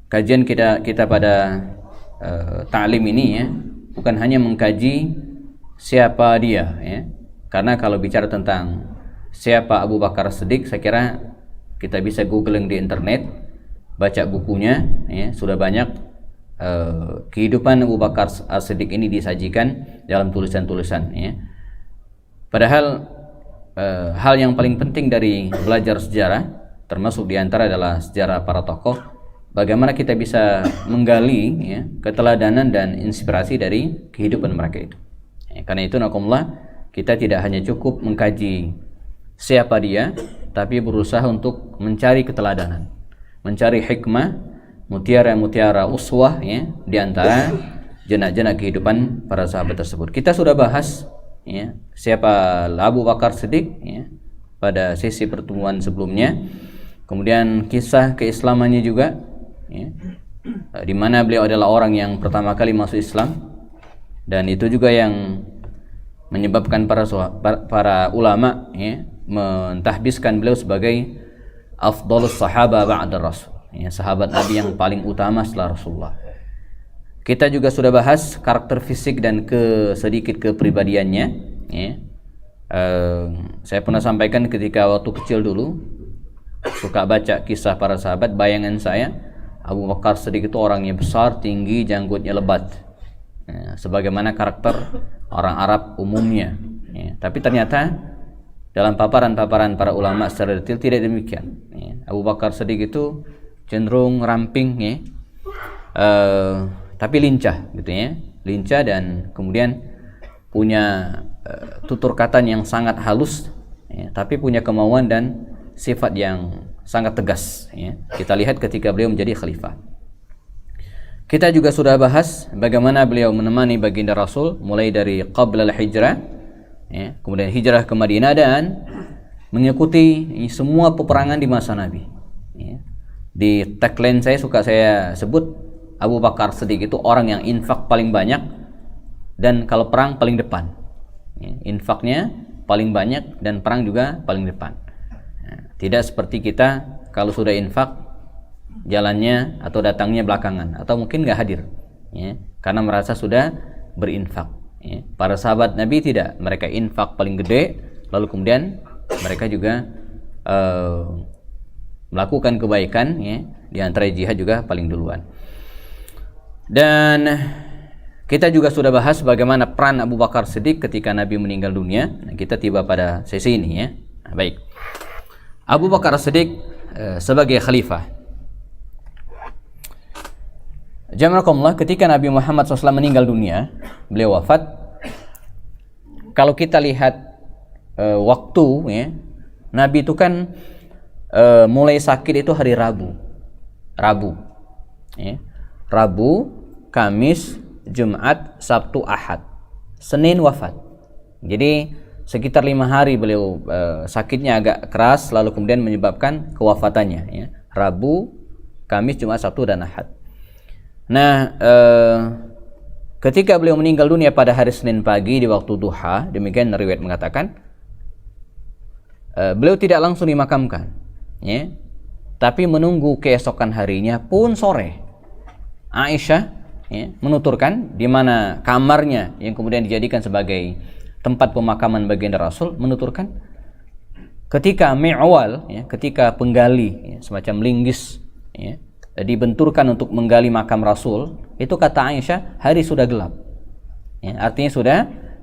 kajian kita pada ta'lim ini ya, bukan hanya mengkaji siapa dia ya. Karena kalau bicara tentang siapa Abu Bakar Siddiq, saya kira kita bisa googling di internet, baca bukunya ya, sudah banyak kehidupan Abu Bakar As-Siddiq ini disajikan dalam tulisan-tulisan ya. Padahal hal yang paling penting dari belajar sejarah, termasuk diantara adalah sejarah para tokoh, bagaimana kita bisa menggali ya, keteladanan dan inspirasi dari kehidupan mereka itu ya. Karena itu nakumullah, kita tidak hanya cukup mengkaji siapa dia, tapi berusaha untuk mencari keteladanan, mencari hikmah, mutiara-mutiara uswah ya, di antara jenak-jenak kehidupan para sahabat tersebut. Kita sudah bahas ya, siapa Abu Bakar Siddiq ya, pada sesi pertemuan sebelumnya. Kemudian kisah keislamannya juga ya, di mana beliau adalah orang yang pertama kali masuk Islam, dan itu juga yang menyebabkan para ulama ya, mentahbiskan beliau sebagai afdhalus sahaba ba'da rasul ya, sahabat Nabi yang paling utama setelah Rasulullah. Kita juga sudah bahas karakter fisik dan sedikit kepribadiannya ya. Saya pernah sampaikan ketika waktu kecil dulu suka baca kisah para sahabat, bayangan saya Abu Bakar Siddiq itu orangnya besar, tinggi, janggutnya lebat ya, sebagaimana karakter orang Arab umumnya ya. Tapi ternyata dalam paparan-paparan para ulama secara detail tidak demikian ya. Abu Bakar Siddiq itu cenderung ramping ya, tapi lincah gitu ya, lincah, dan kemudian punya tutur kata yang sangat halus ya, tapi punya kemauan dan sifat yang sangat tegas ya. Kita lihat ketika beliau menjadi khalifah. Kita juga sudah bahas bagaimana beliau menemani baginda Rasul mulai dari qabla al-hijrah ya, kemudian hijrah ke Madinah, dan mengikuti semua peperangan di masa Nabi ya. Di tagline saya sebut Abu Bakar Siddiq itu orang yang infak paling banyak, dan kalau perang paling depan ya, infaknya paling banyak dan perang juga paling depan ya. Tidak seperti kita, kalau sudah infak jalannya atau datangnya belakangan, atau mungkin gak hadir ya, karena merasa sudah berinfak ya. Para sahabat Nabi tidak, mereka infak paling gede, lalu kemudian mereka juga melakukan kebaikan ya, di antara jihad juga paling duluan. Dan kita juga sudah bahas bagaimana peran Abu Bakar Siddiq ketika Nabi meninggal dunia. Nah, kita tiba pada sesi ini ya. Nah, baik. Abu Bakar Siddiq sebagai khalifah. Jamaah ketika Nabi Muhammad SAW meninggal dunia, beliau wafat. Kalau kita lihat waktu ya, Nabi itu kan mulai sakit itu hari Rabu ya. Rabu, Kamis, Jumat, Sabtu, Ahad, Senin wafat. Jadi sekitar 5 hari beliau sakitnya agak keras, lalu kemudian menyebabkan kewafatannya ya. Rabu, Kamis, Jumat, Sabtu, dan Ahad. Nah ketika beliau meninggal dunia pada hari Senin pagi di waktu duha, demikian riwayat mengatakan, beliau tidak langsung dimakamkan ya, tapi menunggu keesokan harinya pun sore. Aisyah ya, menuturkan di mana kamarnya yang kemudian dijadikan sebagai tempat pemakaman baginda Rasul, menuturkan ketika mi'wal ya, ketika penggali ya, semacam linggis ya, dibenturkan untuk menggali makam Rasul, itu kata Aisyah hari sudah gelap ya, artinya sudah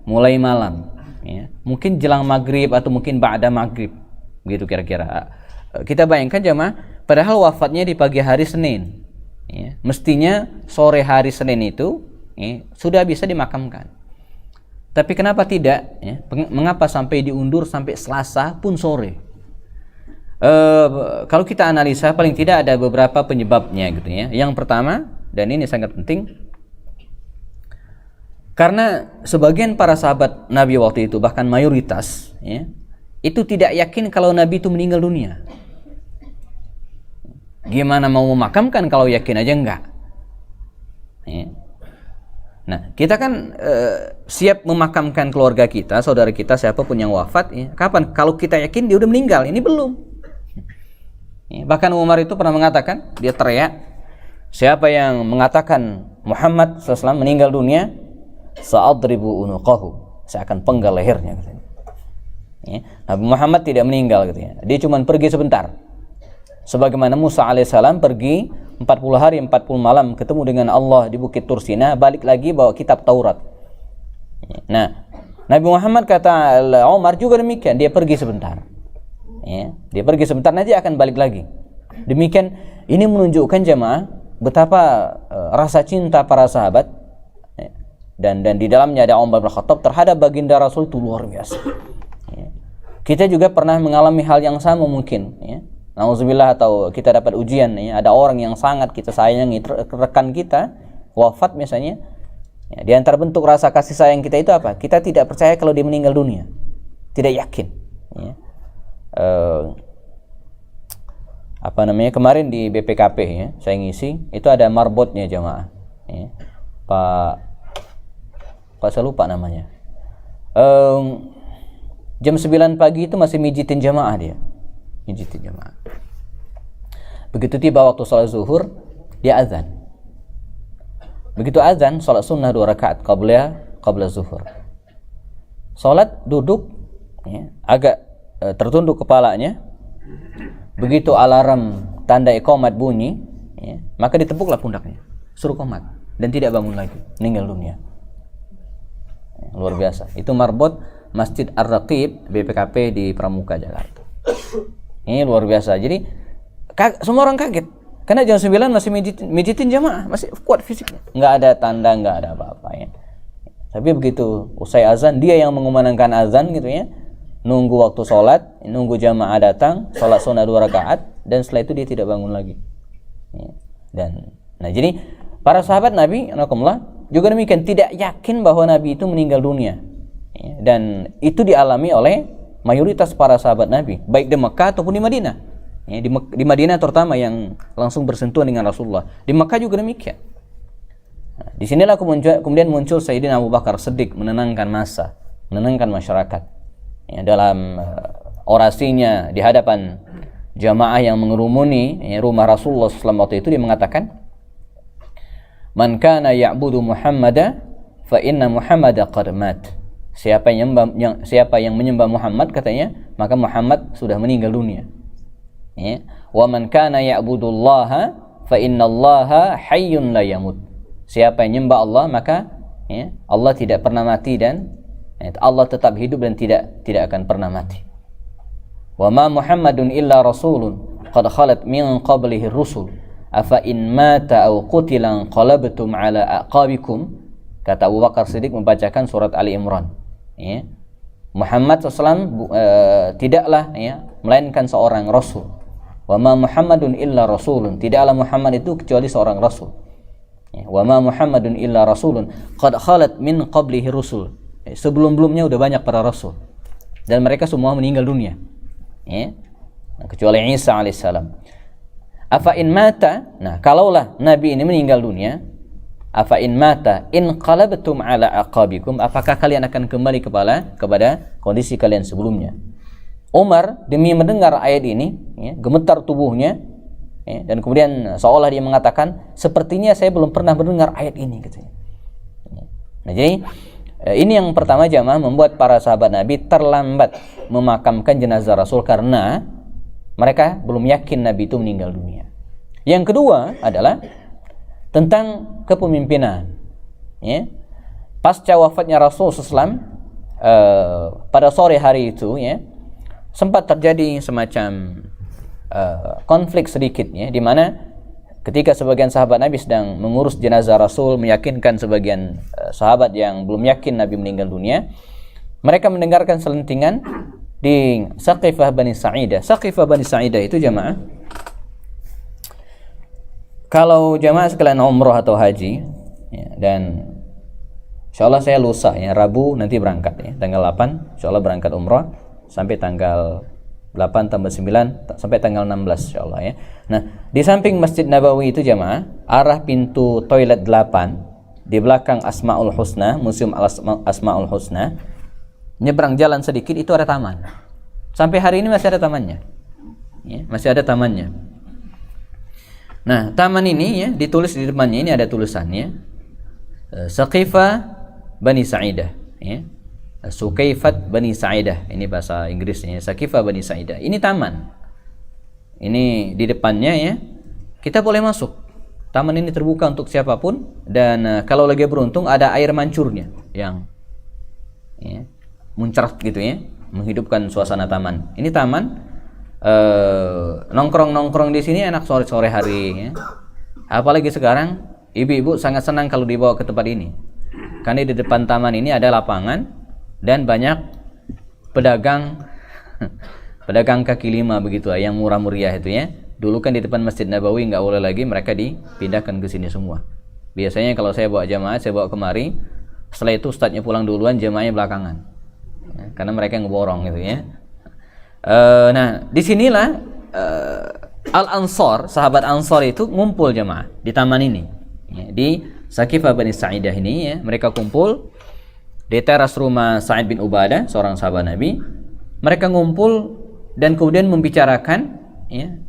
mulai malam ya, mungkin jelang maghrib atau mungkin ba'da maghrib begitu kira-kira. Kita bayangkan jemaah, padahal wafatnya di pagi hari Senin ya, mestinya sore hari Senin itu ya, sudah bisa dimakamkan. Tapi kenapa tidak ya? Mengapa sampai diundur sampai Selasa pun sore? Kalau kita analisa, paling tidak ada beberapa penyebabnya gitu ya. Yang pertama, dan ini sangat penting, karena sebagian para sahabat Nabi waktu itu, bahkan mayoritas ya, itu tidak yakin kalau Nabi itu meninggal dunia. Gimana mau memakamkan kalau yakin aja enggak ya. Nah, kita kan siap memakamkan keluarga kita, saudara kita, siapapun yang wafat ya. Kapan? Kalau kita yakin dia udah meninggal, ini belum ya. Bahkan Umar itu pernah mengatakan, dia teriak, siapa yang mengatakan Muhammad SAW meninggal dunia, sa'adribu unuqahu, saya akan penggal lehernya, katanya. Ya, Nabi Muhammad tidak meninggal, katanya. Dia cuma pergi sebentar. Sebagaimana Musa alaihissalam pergi 40 hari 40 malam ketemu dengan Allah di Bukit Tursina, balik lagi bawa kitab Taurat. Nah, Nabi Muhammad, kata Umar, juga demikian, dia pergi sebentar. Ya, dia pergi sebentar, nanti akan balik lagi. Demikian, ini menunjukkan jemaah betapa rasa cinta para sahabat, ya, dan di dalamnya ada Umar bin Khattab terhadap baginda Rasul itu luar biasa. Ya. Kita juga pernah mengalami hal yang sama mungkin, ya. Nauzubillah, atau kita dapat ujian, ya, ada orang yang sangat kita sayangi, rekan kita wafat misalnya, ya, di antara bentuk rasa kasih sayang kita itu apa? Kita tidak percaya kalau dia meninggal dunia, tidak yakin, ya. Kemarin di BPKP, ya, saya ngisi, itu ada marbotnya jemaah, ya. Pak saya lupa namanya, jam 9 pagi itu masih mijitin jemaah dia. Begitu tiba waktu sholat zuhur, dia azan. Begitu azan, sholat sunnah 2 rakaat qabla zuhur. Sholat duduk, ya, agak tertunduk kepalanya. Begitu alarm tanda iqamat bunyi, ya, maka ditepuklah pundaknya, suruh qomat, dan tidak bangun lagi, meninggal dunia. Ya, luar biasa. Itu marbot Masjid Ar-Raqib BPKP di Pramuka, Jakarta. Ini luar biasa. Jadi semua orang kaget karena jam 9 masih mijitin jamaah, masih kuat fisiknya, nggak ada tanda, nggak ada apa-apa, ya. Tapi begitu usai azan, dia yang mengumandangkan azan, gitu, ya, nunggu waktu sholat, nunggu jamaah datang, sholat sunnah 2 rakaat, dan setelah itu dia tidak bangun lagi, ya. Jadi para sahabat Nabi juga demikian, tidak yakin bahwa Nabi itu meninggal dunia, ya. Dan itu dialami oleh mayoritas para sahabat Nabi, baik di Mekah ataupun di Madinah. Ya, di Madinah terutama yang langsung bersentuhan dengan Rasulullah. Di Mekah juga demikian. Nah, di sinilah kemudian muncul Sayyidina Abu Bakar Siddiq menenangkan massa, menenangkan masyarakat. Ya, dalam orasinya di hadapan jamaah yang mengerumuni, ya, rumah Rasulullah SAW waktu itu, dia mengatakan, "Man kana ya'budu Muhammada fa inna Muhammada qad mat." Siapa yang menyembah Muhammad, katanya, maka Muhammad sudah meninggal dunia. Ya. Wa man kana ya'budullaha fa innallaha hayyun la yamut. Siapa yang menyembah Allah, maka, ya, Allah tidak pernah mati, dan, ya, Allah tetap hidup dan tidak akan pernah mati. Wa ma Muhammadun illa rasulun qad khalat min qablihi rusul afa in mata aw qutila qalabtum ala aqabikum. Kata Abu Bakar Siddiq membacakan surat Ali Imran. Ya. Muhammad SAW tidaklah, ya, melainkan seorang rasul. Wa ma Muhammadun illa rasulun, tidaklah Muhammad itu kecuali seorang rasul. Ya. Wa ma Muhammadun illa rasulun qad khalat min qablihi rusul. Ya. Sebelum-belumnya udah banyak para rasul, dan mereka semua meninggal dunia, ya, kecuali Isa alaihissalam. Afa in mata, nah, kalaulah Nabi ini meninggal dunia, afa in mata in qalabtum ala aqabikum, apakah kalian akan kembali kepada kondisi kalian sebelumnya? Umar demi mendengar ayat ini, ya, gemetar tubuhnya, ya, dan kemudian seolah dia mengatakan, sepertinya saya belum pernah mendengar ayat ini, katanya. Nah, jadi ini yang pertama jamaah membuat para sahabat Nabi terlambat memakamkan jenazah Rasul karena mereka belum yakin Nabi itu meninggal dunia. Yang kedua adalah tentang kepemimpinan, ya. Pasca wafatnya Rasul SAW, pada sore hari itu, ya, sempat terjadi semacam konflik sedikit, ya, di mana ketika sebagian sahabat Nabi sedang mengurus jenazah Rasul, meyakinkan sebagian sahabat yang belum yakin Nabi meninggal dunia, mereka mendengarkan selentingan di Saqifah Bani Sa'idah. Saqifah Bani Sa'idah itu jamaah, kalau jamaah sekalian umroh atau haji, ya, dan insyaallah saya lusa, ya, Rabu nanti berangkat, ya, tanggal 8 insyaallah berangkat umroh sampai tanggal 8 tambah 9 sampai tanggal 16 insyaallah, ya. Nah, di samping Masjid Nabawi itu jamaah, arah pintu toilet 8, di belakang Asmaul Husna, Museum Asmaul Husna, nyebrang jalan sedikit itu ada taman. Sampai hari ini masih ada tamannya, ya, masih ada tamannya. Nah, taman ini ya ditulis di depannya ini ada tulisannya Saqifah Bani Sa'idah ya. Sukaifat Bani Sa'idah. Ini bahasa Inggrisnya, Saqifah Bani Sa'idah. Ini taman. Ini di depannya ya. Kita boleh masuk. Taman ini terbuka untuk siapapun dan kalau lagi beruntung ada air mancurnya yang ya, muncrat gitu ya, menghidupkan suasana taman. Ini taman nongkrong di sini enak sore hari ya. Apalagi sekarang ibu-ibu sangat senang kalau dibawa ke tempat ini. Karena di depan taman ini ada lapangan dan banyak pedagang pedagang kaki lima begitu yang murah meriah itu ya. Dulu kan di depan Masjid Nabawi nggak boleh lagi, mereka dipindahkan ke sini semua. Biasanya kalau saya bawa jamaah, saya bawa kemari. Setelah itu ustadznya pulang duluan, jamaahnya belakangan. Ya, karena mereka ngeborong gitu ya. Nah, disinilah Al-Ansar, sahabat Ansar itu ngumpul jamaah di taman ini. Ya, di Saqifah Bani Sa'idah ini ya, mereka kumpul di teras rumah Sa'id bin Ubadah, seorang sahabat Nabi. Mereka ngumpul dan kemudian membicarakan ya,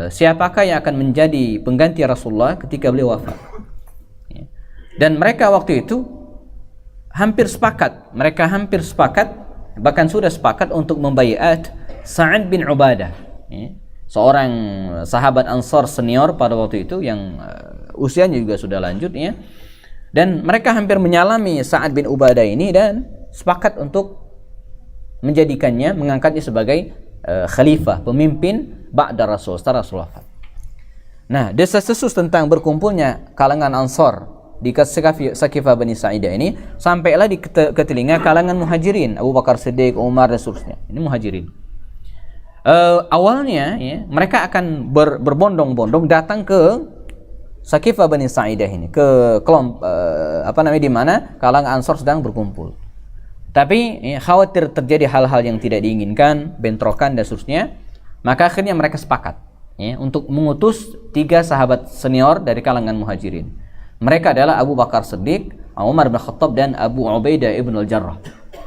siapakah yang akan menjadi pengganti Rasulullah ketika beliau wafat. Ya. Dan mereka waktu itu hampir sepakat, bahkan sudah sepakat untuk membaiat Sa'id bin Ubadah, ya. Seorang sahabat Ansar senior pada waktu itu yang usianya juga sudah lanjut ya. Dan mereka hampir menyalami Sa'id bin Ubadah ini dan sepakat untuk menjadikannya, mengangkatnya sebagai khalifah, pemimpin ba'da Rasul, setelah Rasul wafat. Nah, desas-desus tentang berkumpulnya kalangan Ansar di Saqifah Bani Sa'idah ini sampailah ke telinga kalangan Muhajirin, Abu Bakar Siddiq, Umar dan seterusnya. Ini Muhajirin. Awalnya ya, mereka akan berbondong-bondong datang ke Saqifah Bani Sa'idah ini, ke kelompok di mana kalangan Ansar sedang berkumpul. Tapi ya, khawatir terjadi hal-hal yang tidak diinginkan, bentrokan dan seterusnya, maka akhirnya mereka sepakat ya, untuk mengutus 3 sahabat senior dari kalangan Muhajirin. Mereka adalah Abu Bakar Siddiq, Umar bin Khattab dan Abu Ubaidah ibn al-Jarrah.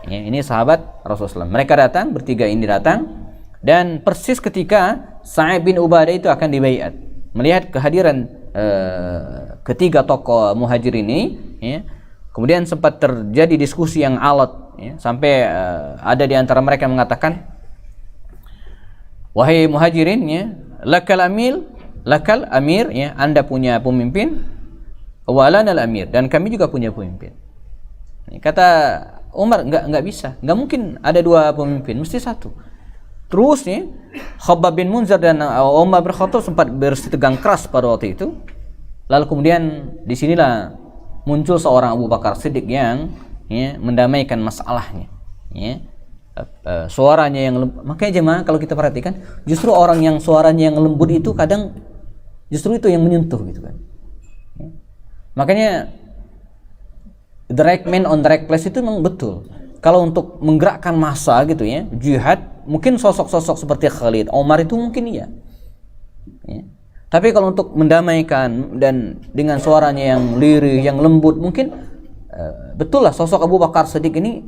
Ya, ini sahabat Rasulullah. Mereka datang, bertiga ini datang, dan persis ketika Sa'id bin Ubadah itu akan dibaiat, melihat kehadiran ketiga tokoh Muhajirin ini, ya, kemudian sempat terjadi diskusi yang alot. Ya, sampai ada di antara mereka yang mengatakan, wahai Muhajirin ya, lakal amir ya, Anda punya pemimpin, walanal amir, dan kami juga punya pemimpin. Kata Umar, enggak bisa, enggak mungkin ada 2 pemimpin, mesti 1. Terus ya, Khabbab bin Munzir dan Umar bin Khattab sempat bersitegang keras pada waktu itu. Lalu kemudian disinilah muncul seorang Abu Bakar Siddiq yang ya, mendamaikan masalahnya ya. Suaranya yang lembut. Makanya jemaah kalau kita perhatikan, justru orang yang suaranya yang lembut itu kadang justru itu yang menyentuh gitu kan ya. Makanya the right man on the right place itu memang betul. Kalau untuk menggerakkan massa gitu ya, jihad, mungkin sosok-sosok seperti Khalid, Omar itu mungkin iya ya. Tapi kalau untuk mendamaikan dan dengan suaranya yang lirih, yang lembut, mungkin betul lah sosok Abu Bakar Siddiq ini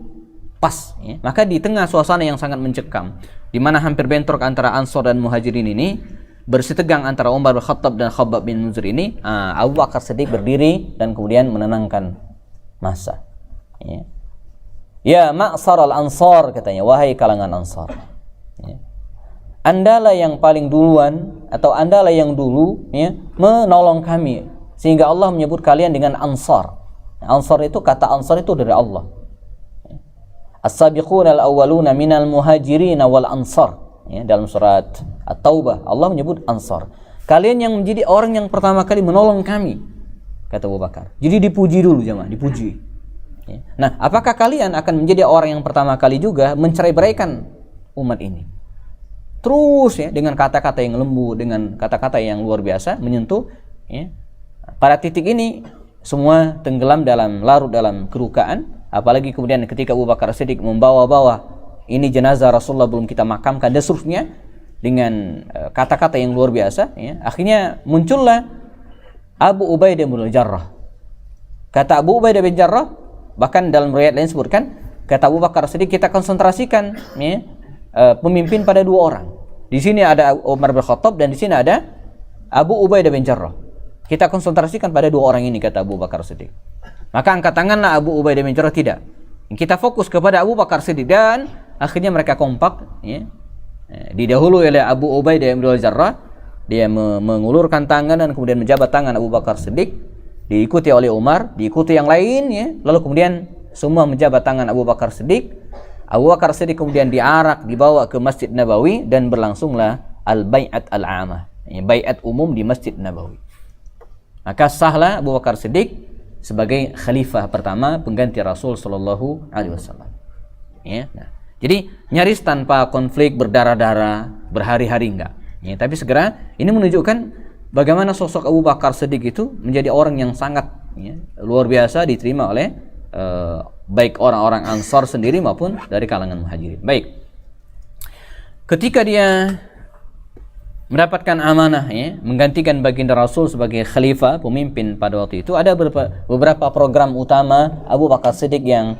pas ya. Maka di tengah suasana yang sangat mencekam, di mana hampir bentrok antara Ansar dan Muhajirin ini, bersitegang antara Umar bin Khattab dan Khabbab bin Munzir ini, Abu Bakar Siddiq berdiri dan kemudian menenangkan massa ya. Ya ma'sar al-ansar, katanya, wahai kalangan Ansar ya, Andalah yang paling duluan atau Andalah yang dulu ya, menolong kami, sehingga Allah menyebut kalian dengan Ansar. Ansar itu, kata Ansar itu dari Allah. As-sabiquna al-awwaluna minal muhajirin wal ansar ya, dalam surat At-Taubah Allah menyebut Ansar. Kalian yang menjadi orang yang pertama kali menolong kami, kata Abu Bakar. Jadi dipuji dulu jemaah, dipuji ya. Nah, apakah kalian akan menjadi orang yang pertama kali juga mencerai-beraikan umat ini? Terus ya, dengan kata-kata yang lembut, dengan kata-kata yang luar biasa, menyentuh ya. Pada titik ini semua tenggelam larut dalam kerukaan. Apalagi kemudian ketika Abu Bakar Siddiq membawa ini jenazah Rasulullah belum kita makamkan dan seterusnya, dengan kata-kata yang luar biasa ya. Akhirnya muncullah Abu Ubaidah bin al-Jarrah. Kata Abu Ubaidah bin Jarrah, bahkan dalam riwayat lain sebutkan, kata Abu Bakar Siddiq, kita konsentrasikan ya, pemimpin pada 2 orang. Di sini ada Umar bin Khattab dan di sini ada Abu Ubaidah bin Jarrah. Kita konsentrasikan pada dua orang ini, kata Abu Bakar Siddiq. Maka angkat tanganlah Abu Ubaidah bin Jarrah, tidak. Kita fokus kepada Abu Bakar Siddiq, dan akhirnya mereka kompak, ya. Didahului oleh Abu Ubaidah bin Jarrah, dia mengulurkan tangan dan kemudian menjabat tangan Abu Bakar Siddiq, diikuti oleh Umar, diikuti yang lain, ya. Lalu kemudian semua menjabat tangan Abu Bakar Siddiq. Abu Bakar Siddiq kemudian diarak, dibawa ke Masjid Nabawi, dan berlangsunglah al-bai'at al-amah, ya, bai'at umum di Masjid Nabawi. Maka sahlah Abu Bakar Siddiq sebagai khalifah pertama pengganti Rasul sallallahu alaihi wasallam. Ya. Nah, jadi nyaris tanpa konflik berdarah-darah, berhari-hari enggak. Ya, tapi segera ini menunjukkan bagaimana sosok Abu Bakar Siddiq itu menjadi orang yang sangat, ya, luar biasa diterima oleh baik orang-orang Ansar sendiri maupun dari kalangan Muhajirin. Baik. Ketika dia mendapatkan amanah, ya, menggantikan baginda Rasul sebagai khalifah, pemimpin pada waktu itu, ada beberapa program utama Abu Bakar Siddiq yang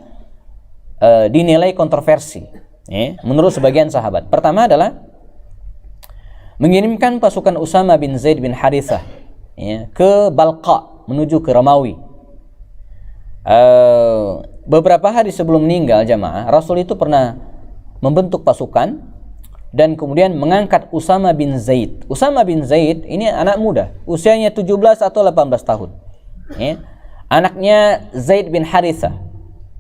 dinilai kontroversi, ya, menurut sebagian sahabat. Pertama adalah mengirimkan pasukan Usama bin Zaid bin Harithah, ya, ke Balqa, menuju ke Romawi. Beberapa hari sebelum meninggal jamaah, Rasul itu pernah membentuk pasukan dan kemudian mengangkat Usama bin Zaid. Usama bin Zaid ini anak muda, usianya 17 atau 18 tahun. Ya. Anaknya Zaid bin Harithah.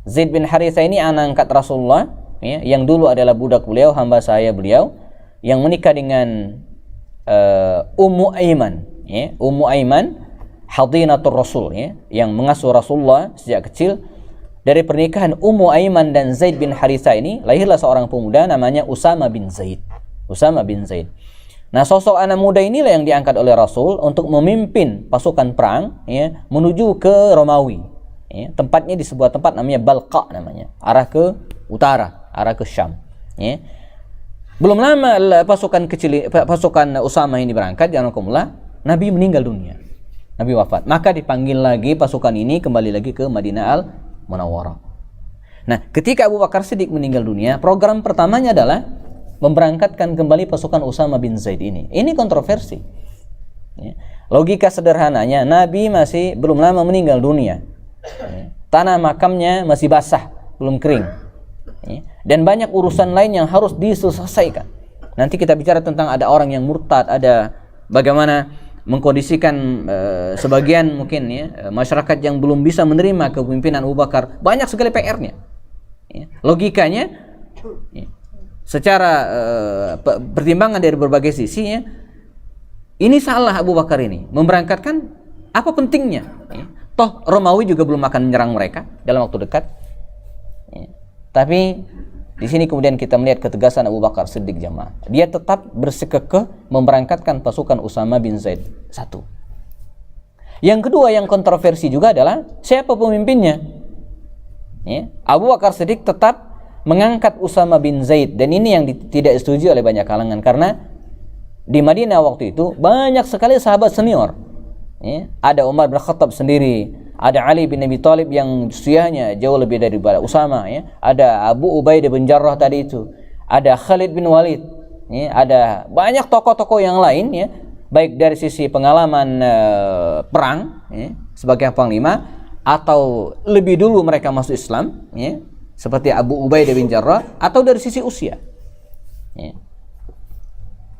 Zaid bin Harithah ini anak angkat Rasulullah, ya, yang dulu adalah budak beliau, hamba sahaya beliau, yang menikah dengan Ummu Aiman, ya. Ummu Aiman hadinatul Rasul, ya, yang mengasuh Rasulullah sejak kecil. Dari pernikahan Ummu Aiman dan Zaid bin Harithah ini lahirlah seorang pemuda namanya Usama bin Zaid. Usama bin Zaid. Nah, sosok anak muda inilah yang diangkat oleh Rasul untuk memimpin pasukan perang, ya, menuju ke Romawi. Ya, tempatnya di sebuah tempat namanya Balqa namanya, arah ke utara, arah ke Syam. Ya. Belum lama pasukan Usama ini berangkat, janganlah Nabi meninggal dunia. Nabi wafat. Maka dipanggil lagi pasukan ini kembali lagi ke Madinah Al-Munawwarah. Nah, ketika Abu Bakar Siddiq meninggal dunia, program pertamanya adalah memberangkatkan kembali pasukan Usama bin Zaid ini. Ini kontroversi. Ya. Logika sederhananya, Nabi masih belum lama meninggal dunia. Ya. Tanah makamnya masih basah, belum kering. Ya. Dan banyak urusan lain yang harus diselesaikan. Nanti kita bicara tentang ada orang yang murtad, ada bagaimana mengkondisikan sebagian mungkin, ya, masyarakat yang belum bisa menerima kepemimpinan Abu Bakar. Banyak sekali PR-nya. Ya. Logikanya, ya, secara pertimbangan dari berbagai sisi, ya, ini salah Abu Bakar ini memberangkatkan, apa pentingnya, ya. Toh Romawi juga belum akan menyerang mereka dalam waktu dekat, ya. Tapi di sini kemudian kita melihat ketegasan Abu Bakar Siddiq jamaah. Dia tetap bersekekeh memberangkatkan pasukan Usama bin Zaid. Satu. Yang kedua yang kontroversi juga adalah siapa pemimpinnya. Ya. Abu Bakar Siddiq tetap mengangkat Usama bin Zaid, dan ini yang tidak disetujui oleh banyak kalangan karena di Madinah waktu itu banyak sekali sahabat senior. Ya. Ada Umar bin Khattab sendiri, ada Ali bin Abi Thalib yang usianya jauh lebih daripada Usama, ya. Ada Abu Ubaidah bin Jarrah tadi itu, ada Khalid bin Walid, ya. Ada banyak tokoh-tokoh yang lain, ya, baik dari sisi pengalaman perang, ya, sebagai panglima, atau lebih dulu mereka masuk Islam, ya, seperti Abu Ubaidah bin Jarrah, atau dari sisi usia, ya.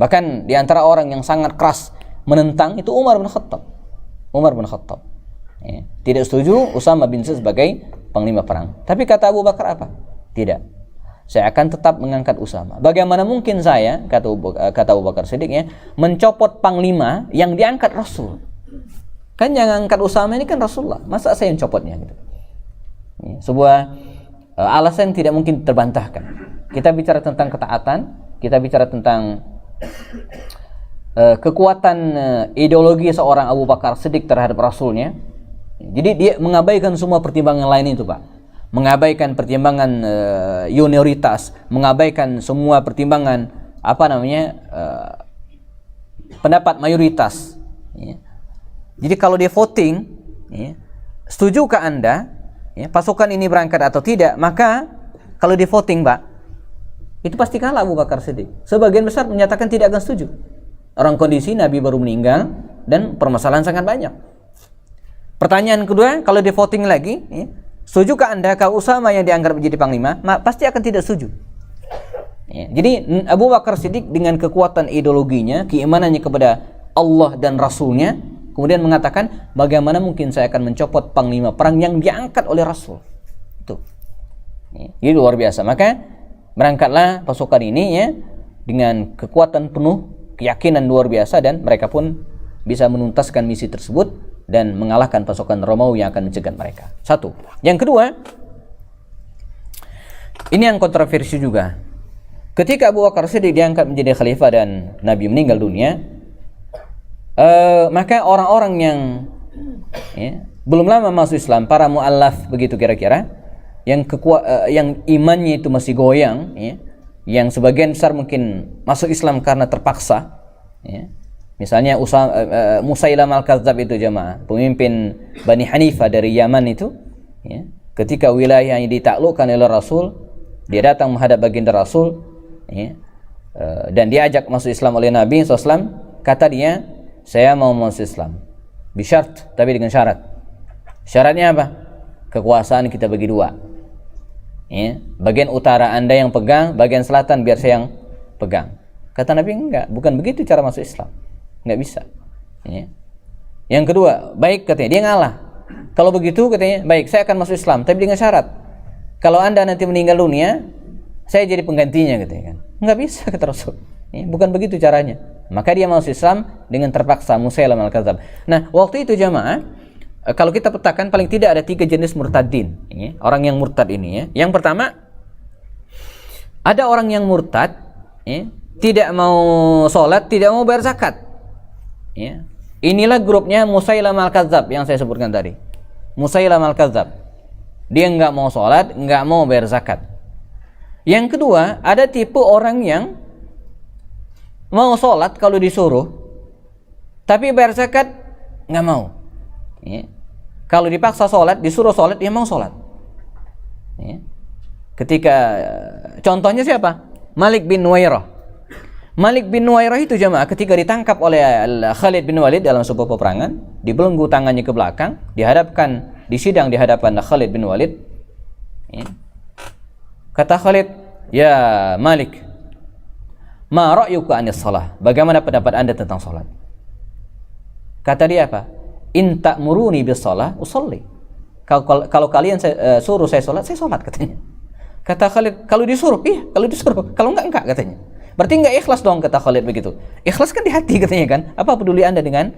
Bahkan di antara orang yang sangat keras menentang itu Umar bin Khattab. Ya. Tidak setuju Usama bin Zaid sebagai panglima perang. Tapi kata Abu Bakar apa? Tidak. Saya akan tetap mengangkat Usama. Bagaimana mungkin saya, kata Abu Bakar Siddiq, ya, mencopot panglima yang diangkat Rasul? Kan yang angkat Usama ini kan Rasulullah. Masa saya yang copotnya gitu? Ya, sebuah alasan yang tidak mungkin terbantahkan. Kita bicara tentang ketaatan, kita bicara tentang kekuatan ideologi seorang Abu Bakar Siddiq terhadap Rasulnya. Jadi dia mengabaikan semua pertimbangan lain itu, Pak. Mengabaikan pertimbangan junioritas, mengabaikan semua pertimbangan pendapat mayoritas. Ya. Jadi kalau dia voting, ya, setujukah Anda, ya, pasukan ini berangkat atau tidak? Maka kalau dia voting, Pak, itu pasti kalah Abu Bakar Siddiq. Sebagian besar menyatakan tidak akan setuju. Orang kondisi Nabi baru meninggal dan permasalahan sangat banyak. Pertanyaan kedua, kalau di voting lagi, ya, setujukah Anda kalau Usama yang dianggap menjadi panglima? Pasti akan tidak setuju. Ya, jadi Abu Bakar Siddiq dengan kekuatan ideologinya, keimanannya kepada Allah dan Rasulnya, kemudian mengatakan, bagaimana mungkin saya akan mencopot panglima perang yang diangkat oleh Rasul. Itu. Ya, ini luar biasa. Maka berangkatlah pasukan ini ya dengan kekuatan penuh, keyakinan luar biasa, dan mereka pun bisa menuntaskan misi tersebut dan mengalahkan pasukan Romawi yang akan mencegat mereka. Satu. Yang kedua, ini yang kontroversi juga. Ketika Abu Bakar Siddiq diangkat menjadi khalifah dan Nabi meninggal dunia, maka orang-orang yang ya, belum lama masuk Islam, para mu'allaf begitu kira-kira, yang imannya itu masih goyang, ya, yang sebagian besar mungkin masuk Islam karena terpaksa, ya. Misalnya Musailam al-Kadzab itu jamaah, pemimpin Bani Hanifah dari Yaman itu, ya, ketika wilayahnya ditaklukkan oleh Rasul, dia datang menghadap baginda Rasul, ya, dan diajak masuk Islam oleh Nabi SAW. Kata dia, saya mau masuk Islam bisyart, tapi dengan syarat. Syaratnya apa? Kekuasaan kita bagi dua, ya. Bagian utara Anda yang pegang, bagian selatan biar saya yang pegang. Kata Nabi, enggak, bukan begitu cara masuk Islam, enggak bisa, ya. Yang kedua, baik, katanya, dia ngalah. Kalau begitu katanya, baik, saya akan masuk Islam, tapi dengan syarat, kalau Anda nanti meninggal dunia, saya jadi penggantinya, katanya kan. Enggak bisa, kata Rasul, ya, bukan begitu caranya. Maka dia masuk Islam dengan terpaksa, Musailam al-Kadzab. Nah, waktu itu jamaah, kalau kita petakan paling tidak ada 3 jenis murtadin, ya, orang yang murtad ini, ya. Yang pertama, ada orang yang murtad, ya, tidak mau sholat, tidak mau bayar zakat, ya. Inilah grupnya Musailam al-Kadzab yang saya sebutkan tadi. Musailam al-Kadzab, dia nggak mau sholat, nggak mau bayar zakat. Yang kedua, ada tipe orang yang mau sholat kalau disuruh, tapi bayar zakat nggak mau, ya. Kalau dipaksa sholat, disuruh sholat, dia mau sholat, ya. Ketika contohnya siapa? Malik bin Nuwairah. Malik bin Nuwairah itu jamaah ketika ditangkap oleh Khalid bin Walid dalam sebuah peperangan, dibelenggu tangannya ke belakang, dihadapkan di sidang di hadapan Khalid bin Walid, ya. Kata Khalid, ya Malik, ma ra'yuka anis salah? Bagaimana pendapat Anda tentang salat? Kata dia apa? In ta'muruni bis salah usolli. Kalau kalian suruh saya salat katanya. Kata Khalid, kalau disuruh, iya, kalau disuruh, kalau enggak katanya. Berarti enggak ikhlas dong, kata Khalid begitu. Ikhlas kan di hati, katanya kan. Apa peduli Anda dengan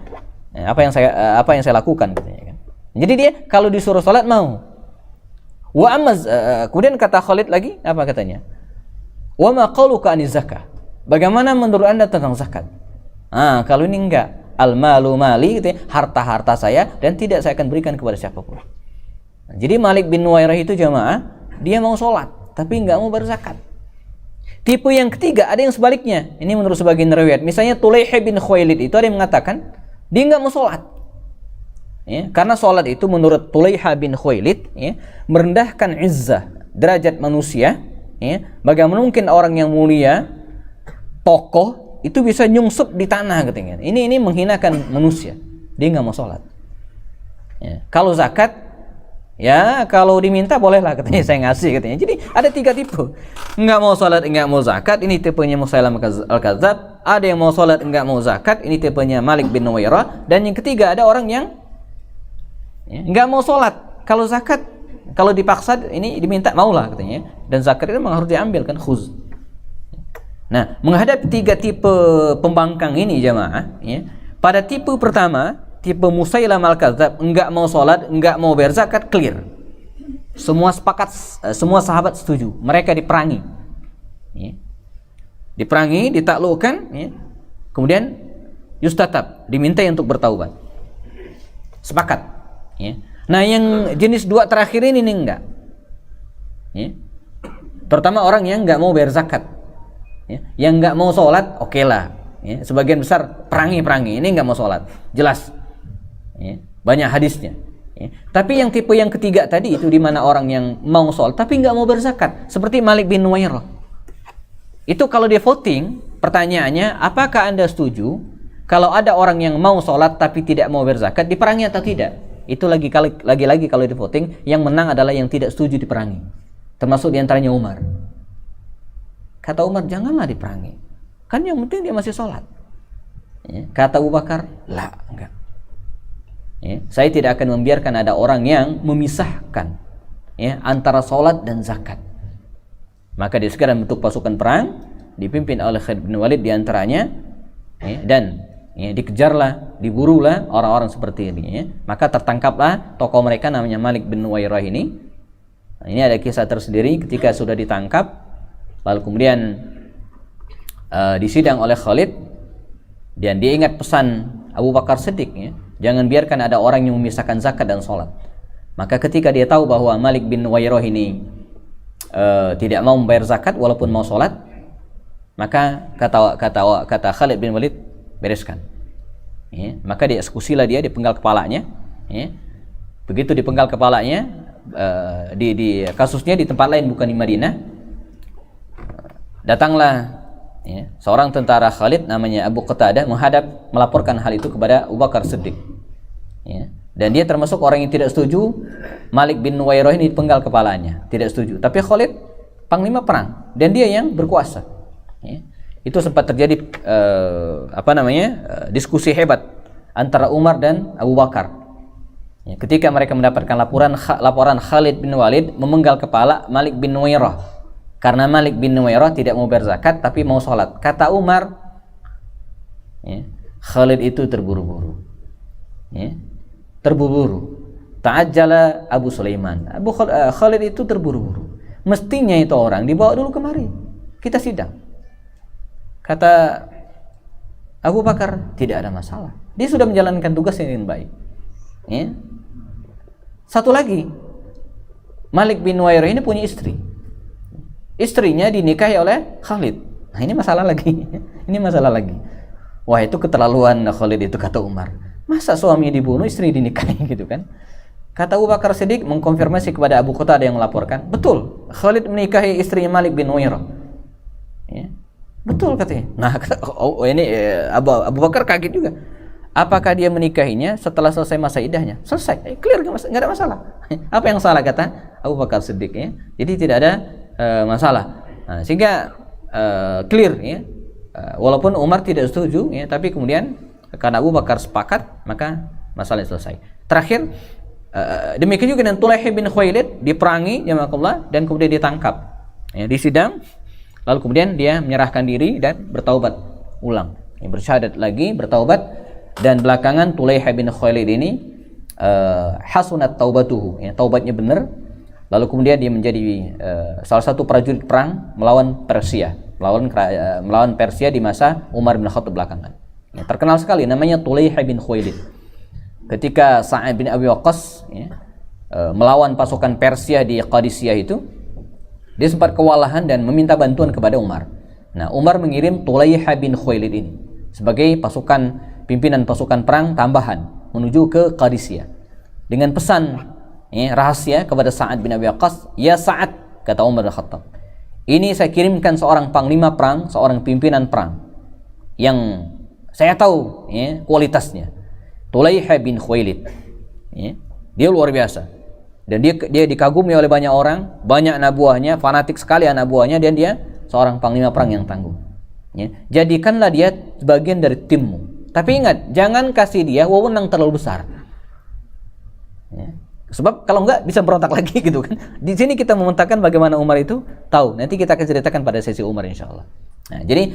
apa yang saya lakukan, katanya kan. Jadi dia kalau disuruh salat mau. Wa amaz, kemudian kata Khalid lagi apa katanya? Wa ma qaluka aniz zakah? Bagaimana menurut Anda tentang zakat? Kalau ini enggak, al malu mali, gitu ya, harta saya dan tidak saya akan berikan kepada siapapun. Jadi Malik bin Nuwairah itu jamaah, dia mau sholat tapi enggak mau berzakat. Tipe yang ketiga ada yang sebaliknya. Ini menurut sebagian riwayat. Misalnya Tulaih bin Khuwailid itu ada yang mengatakan dia enggak mau sholat, ya, karena sholat itu menurut Tulaih bin Khuwailid, ya, merendahkan izzah, derajat manusia, ya. Bagaimana mungkin orang yang mulia, tokoh itu bisa nyungsup di tanah, katanya. Ini menghinakan manusia. Dia enggak mau sholat, ya. Kalau zakat, ya kalau diminta bolehlah, katanya, saya ngasih, katanya. Jadi ada 3 tipe. Enggak mau salat, enggak mau zakat, ini tipenya Musailam al-Kadzab. Ada yang mau salat, enggak mau zakat, ini tipenya Malik bin Nuwairah. Dan yang ketiga ada orang yang, ya, enggak mau salat, kalau zakat, kalau dipaksa ini diminta maulah, katanya. Dan zakat itu memang harus diambil kan, khuz. Nah, menghadapi 3 tipe pembangkang ini jamaah, ya, pada tipe pertama, tipe Musailam al-Kadzab, enggak mau sholat, enggak mau bayar zakat, clear. Semua sepakat, semua sahabat setuju. Mereka diperangi, ya. Diperangi, ditaklukkan, ya. Kemudian yustatab, diminta untuk bertaubat. Sepakat, ya. Nah, yang jenis 2 terakhir ini enggak, ya. Terutama orang yang enggak mau bayar zakat, ya. Yang enggak mau sholat, oke lah, ya. Sebagian besar perangi, ini enggak mau sholat, jelas, ya, banyak hadisnya, ya. Tapi yang tipe yang ketiga tadi itu di mana orang yang mau sholat tapi nggak mau berzakat, seperti Malik bin Nuwairah. Itu kalau dia voting, pertanyaannya, apakah Anda setuju kalau ada orang yang mau sholat tapi tidak mau berzakat, diperangi atau tidak? Itu lagi-lagi kalau di voting, yang menang adalah yang tidak setuju diperangi. Termasuk diantaranya Umar. Kata Umar, janganlah diperangi. Kan yang penting dia masih sholat. Ya. Kata Abu Bakar, lah, enggak. Ya. Saya tidak akan membiarkan ada orang yang memisahkan antara sholat dan zakat. Maka dia segera membentuk pasukan perang, dipimpin oleh Khalid bin Walid diantaranya, dan dikejarlah, diburulah orang-orang seperti ini. Maka tertangkaplah tokoh mereka namanya Malik bin Nuwairah ini. Ini ada kisah tersendiri ketika sudah ditangkap, lalu kemudian disidang oleh Khalid, dan dia ingat pesan Abu Bakar Siddiq, jangan biarkan ada orang yang memisahkan zakat dan sholat. Maka ketika dia tahu bahwa Malik bin Nuwairah ini tidak mau membayar zakat walaupun mau sholat, maka kata Khalid bin Walid, bereskan. Maka dieksekusilah dia, dipenggal kepalanya. Begitu dipenggal kepalanya, di kasusnya di tempat lain bukan di Madinah, datanglah seorang tentara Khalid namanya Abu Qatadah menghadap melaporkan hal itu kepada Abu Bakar Siddiq. Dan dia termasuk orang yang tidak setuju Malik bin Nuwairah ini dipenggal kepalanya, tidak setuju. Tapi Khalid panglima perang dan dia yang berkuasa. Itu sempat terjadi diskusi hebat antara Umar dan Abu Bakar. Ketika mereka mendapatkan laporan Khalid bin Walid memenggal kepala Malik bin Nuwairah karena Malik bin Nuwairah tidak mau berzakat tapi mau sholat. Kata Umar, Khalid itu terburu-buru. Ta'ajjala Abu Sulaiman. Khalid itu terburu-buru. Mestinya itu orang dibawa dulu kemari, kita sidang. Kata Abu Bakar, tidak ada masalah. Dia sudah menjalankan tugas yang baik. Satu lagi, Malik bin Nuwairah ini punya istri. Istrinya dinikahi oleh Khalid. Nah, ini masalah lagi. Ini masalah lagi. Wah, itu keterlaluan Khalid itu, kata Umar. Masa suaminya dibunuh, istri dinikahi gitu kan? Kata Abu Bakar Siddiq mengkonfirmasi kepada Abu Qatadah yang melaporkan, betul, Khalid menikahi istrinya Malik bin Nuwairah. Betul katanya. Nah, ini Abu Bakar kaget juga. Apakah dia menikahinya setelah selesai masa iddahnya? Selesai, clear, nggak ada masalah. Apa yang salah, kata Abu Bakar Siddiq? Jadi tidak ada masalah. Nah, sehingga clear, walaupun Umar tidak setuju, tapi kemudian karena Abu Bakar sepakat, maka masalah selesai. Terakhir, demikian juga dengan Tulaiha bin Khuwailid diperangi, jamaah, dan kemudian ditangkap, disidang. Lalu kemudian dia menyerahkan diri dan bertaubat ulang, bersyahadat lagi, bertaubat, dan belakangan Tulaiha bin Khuwailid ini hasunat taubatuhu, taubatnya benar. Lalu kemudian dia menjadi salah satu prajurit perang melawan Persia, melawan Persia di masa Umar bin Khattab belakangan. Terkenal sekali namanya Tulaiha bin Khuwailid. Ketika Sa'ad bin Abi Waqqas melawan pasukan Persia di Qadisiyah itu, dia sempat kewalahan dan meminta bantuan kepada Umar. Nah, Umar mengirim Tulaiha bin Khuwailid ini sebagai pimpinan pasukan perang tambahan menuju ke Qadisiyah dengan pesan rahasia kepada Sa'ad bin Abi Waqqas. Ya Sa'ad, kata Umar bin Khattab, ini saya kirimkan seorang panglima perang, seorang pimpinan perang yang saya tahu kualitasnya, Tulaiha bin Khuwailid. Dia luar biasa dan dia dikagumi oleh banyak orang, banyak anak buahnya, fanatik sekali anak buahnya, dan dia seorang panglima perang yang tangguh. Jadikanlah dia sebagian dari timmu, tapi ingat, jangan kasih dia wewenang terlalu besar, sebab kalau enggak bisa berontak lagi gitu kan. Di sini kita memetakan bagaimana Umar itu tahu. Nanti kita akan ceritakan pada sesi Umar insyaallah. Nah, jadi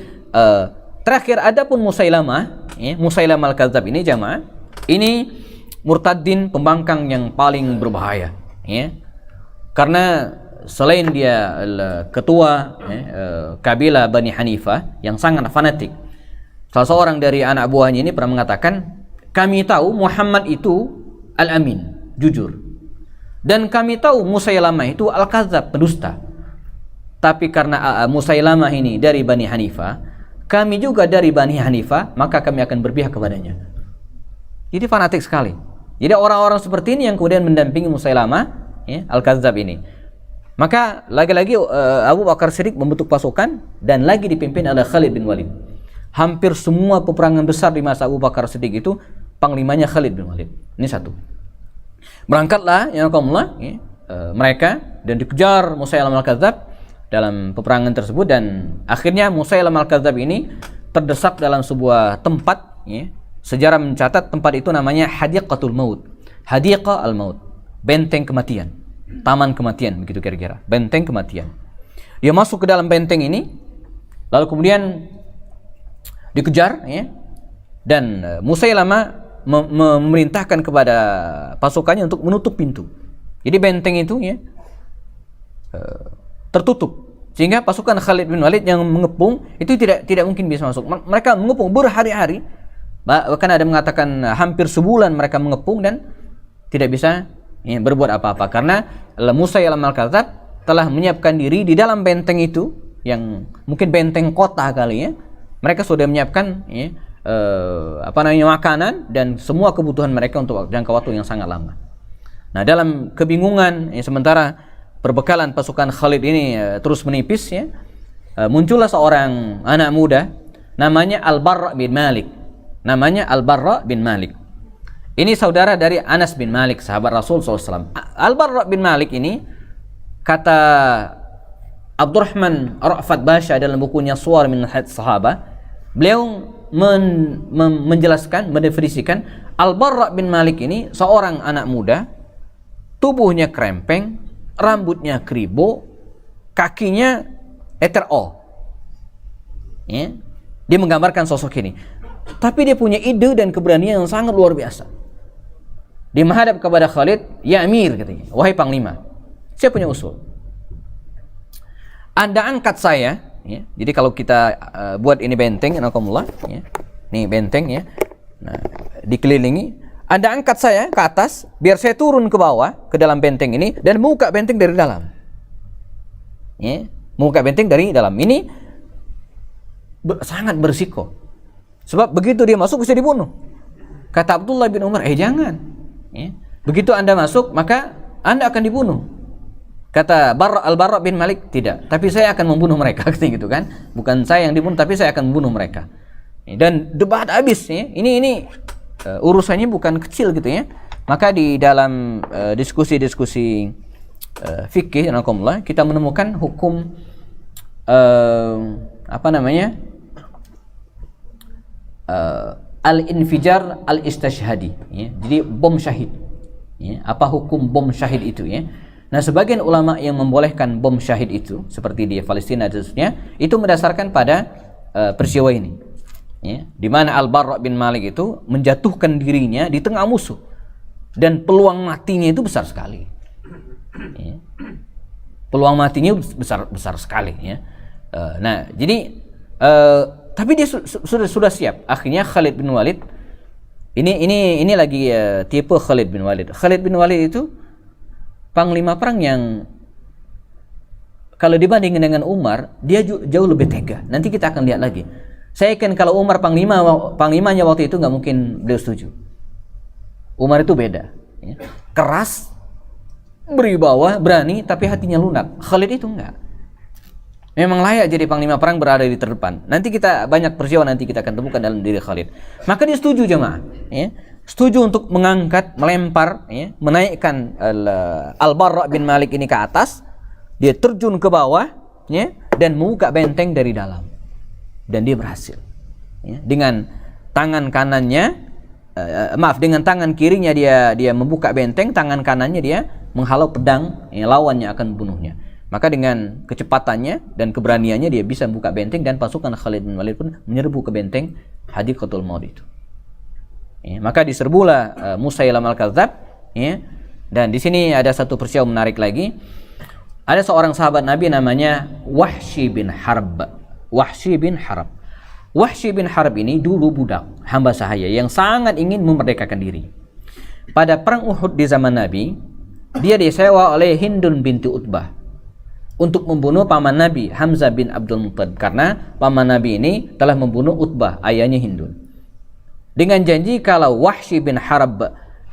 terakhir adapun Musailamah, Musailamah al-Kadzdzab ini jamaah, ini murtadin pembangkang yang paling berbahaya, karena selain dia ketua kabilah Bani Hanifah yang sangat fanatik, salah seorang dari anak buahnya ini pernah mengatakan, kami tahu Muhammad itu al-amin, jujur, dan kami tahu Musailamah itu al-Kadzdzab, pendusta. Tapi karena Musailamah ini dari Bani Hanifah, kami juga dari Bani Hanifah, maka kami akan berpihak kepadanya. Jadi fanatik sekali. Jadi orang-orang seperti ini yang kemudian mendampingi Musailamah al-Kadzdzab ini. Maka lagi-lagi Abu Bakar Siddiq membentuk pasukan dan lagi dipimpin oleh Khalid bin Walid. Hampir semua peperangan besar di masa Abu Bakar Siddiq itu panglimanya Khalid bin Walid. Ini satu. Berangkatlah ya mereka dan dikejar Musailamah al-Kadzdzab dalam peperangan tersebut, dan akhirnya Musailamah al-Kadzdzab ini terdesak dalam sebuah tempat ya. Sejarah mencatat tempat itu namanya Hadiqatul Maut. Hadiqah al-Maut, benteng kematian. Taman kematian, begitu kira-kira, benteng kematian. Dia masuk ke dalam benteng ini, lalu kemudian dikejar ya, dan Musailamah memerintahkan kepada pasukannya untuk menutup pintu. Jadi benteng itu ya tertutup, sehingga pasukan Khalid bin Walid yang mengepung itu tidak mungkin bisa masuk. Mereka mengepung berhari-hari, bahkan ada mengatakan hampir sebulan mereka mengepung dan tidak bisa ya, berbuat apa-apa, karena Musailamah al-Kadzdzab telah menyiapkan diri di dalam benteng itu, yang mungkin benteng kota kali ya. Mereka sudah menyiapkan ya, makanan dan semua kebutuhan mereka untuk jangka waktu yang sangat lama. Nah, dalam kebingungan ya, sementara perbekalan pasukan Khalid ini terus menipis ya, muncullah seorang anak muda namanya Al-Barra bin Malik. Ini saudara dari Anas bin Malik, sahabat Rasul SAW. Al-Barra bin Malik ini, kata Abdurrahman Ra'fat Basha dalam bukunya Suwar min Sahabah, beliau menjelaskan, mendefinisikan Al-Barra bin Malik ini seorang anak muda, tubuhnya krempeng, rambutnya kribo, kakinya letter O. Ya. Dia menggambarkan sosok ini. Tapi dia punya ide dan keberanian yang sangat luar biasa. Dia menghadap kepada Khalid, "Ya Amir," katanya, "wahai panglima, saya punya usul. Anda angkat saya," ya. Jadi kalau kita buat ini benteng, ya. Nih benteng ya. Nah, dikelilingi. Anda angkat saya ke atas, biar saya turun ke bawah ke dalam benteng ini dan membuka benteng dari dalam. Ya, membuka benteng dari dalam. Ini sangat berisiko. Sebab begitu dia masuk bisa dibunuh. Kata Abdullah bin Umar, jangan. Ya. Begitu Anda masuk, maka Anda akan dibunuh. Kata Al-Barra bin Malik, tidak, tapi saya akan membunuh mereka, gitu kan? Bukan saya yang dibunuh, tapi saya akan membunuh mereka. Dan debat habis ya. Ini urusannya bukan kecil gitu ya. Maka di dalam diskusi-diskusi fikih kita menemukan hukum al-infijar al-istashhadi ya. Jadi bom syahid ya. Apa hukum bom syahid itu ya? Nah, sebagian ulama yang membolehkan bom syahid itu seperti di Palestina dan seterusnya, itu mendasarkan pada peristiwa ini ya, di mana Al-Barra bin Malik itu menjatuhkan dirinya di tengah musuh dan peluang matinya itu besar sekali ya. Peluang matinya besar sekali ya. Nah, jadi tapi dia sudah siap. Akhirnya Khalid bin Walid ini lagi tipe Khalid bin Walid. Khalid bin Walid itu panglima perang yang kalau dibandingkan dengan Umar, dia jauh lebih tega. Nanti kita akan lihat lagi. Saya yakin kalau Umar panglimanya waktu itu nggak mungkin beliau setuju. Umar itu beda, ya. Keras, beribawa, berani, tapi hatinya lunak. Khalid itu enggak. Memang layak jadi panglima perang, berada di terdepan. Nanti kita banyak peristiwa nanti kita akan temukan dalam diri Khalid. Maka dia setuju jemaah, ya. Setuju untuk mengangkat, melempar, ya, menaikkan Al-Barra bin Malik ini ke atas. Dia terjun ke bawah, ya, dan membuka benteng dari dalam. Dan dia berhasil. Ya. Dengan tangan kanannya, dengan tangan kirinya dia membuka benteng, tangan kanannya dia menghalau pedang, ya, lawannya akan membunuhnya. Maka dengan kecepatannya dan keberaniannya dia bisa membuka benteng, dan pasukan Khalid bin Walid pun menyerbu ke benteng Hadiqatul Maut itu. Ya, maka diserbulah Musailamah al-Kadzdzab, ya. Dan di sini ada satu peristiwa menarik lagi. Ada seorang sahabat Nabi namanya Wahsy bin Harb. Wahsy bin Harb ini dulu budak, hamba sahaya yang sangat ingin memerdekakan diri. Pada perang Uhud di zaman Nabi, dia disewa oleh Hindun binti Utbah untuk membunuh paman Nabi Hamzah bin Abdul Muttalib, karena paman Nabi ini telah membunuh Utbah, ayahnya Hindun. Dengan janji kalau Wahsy bin Harb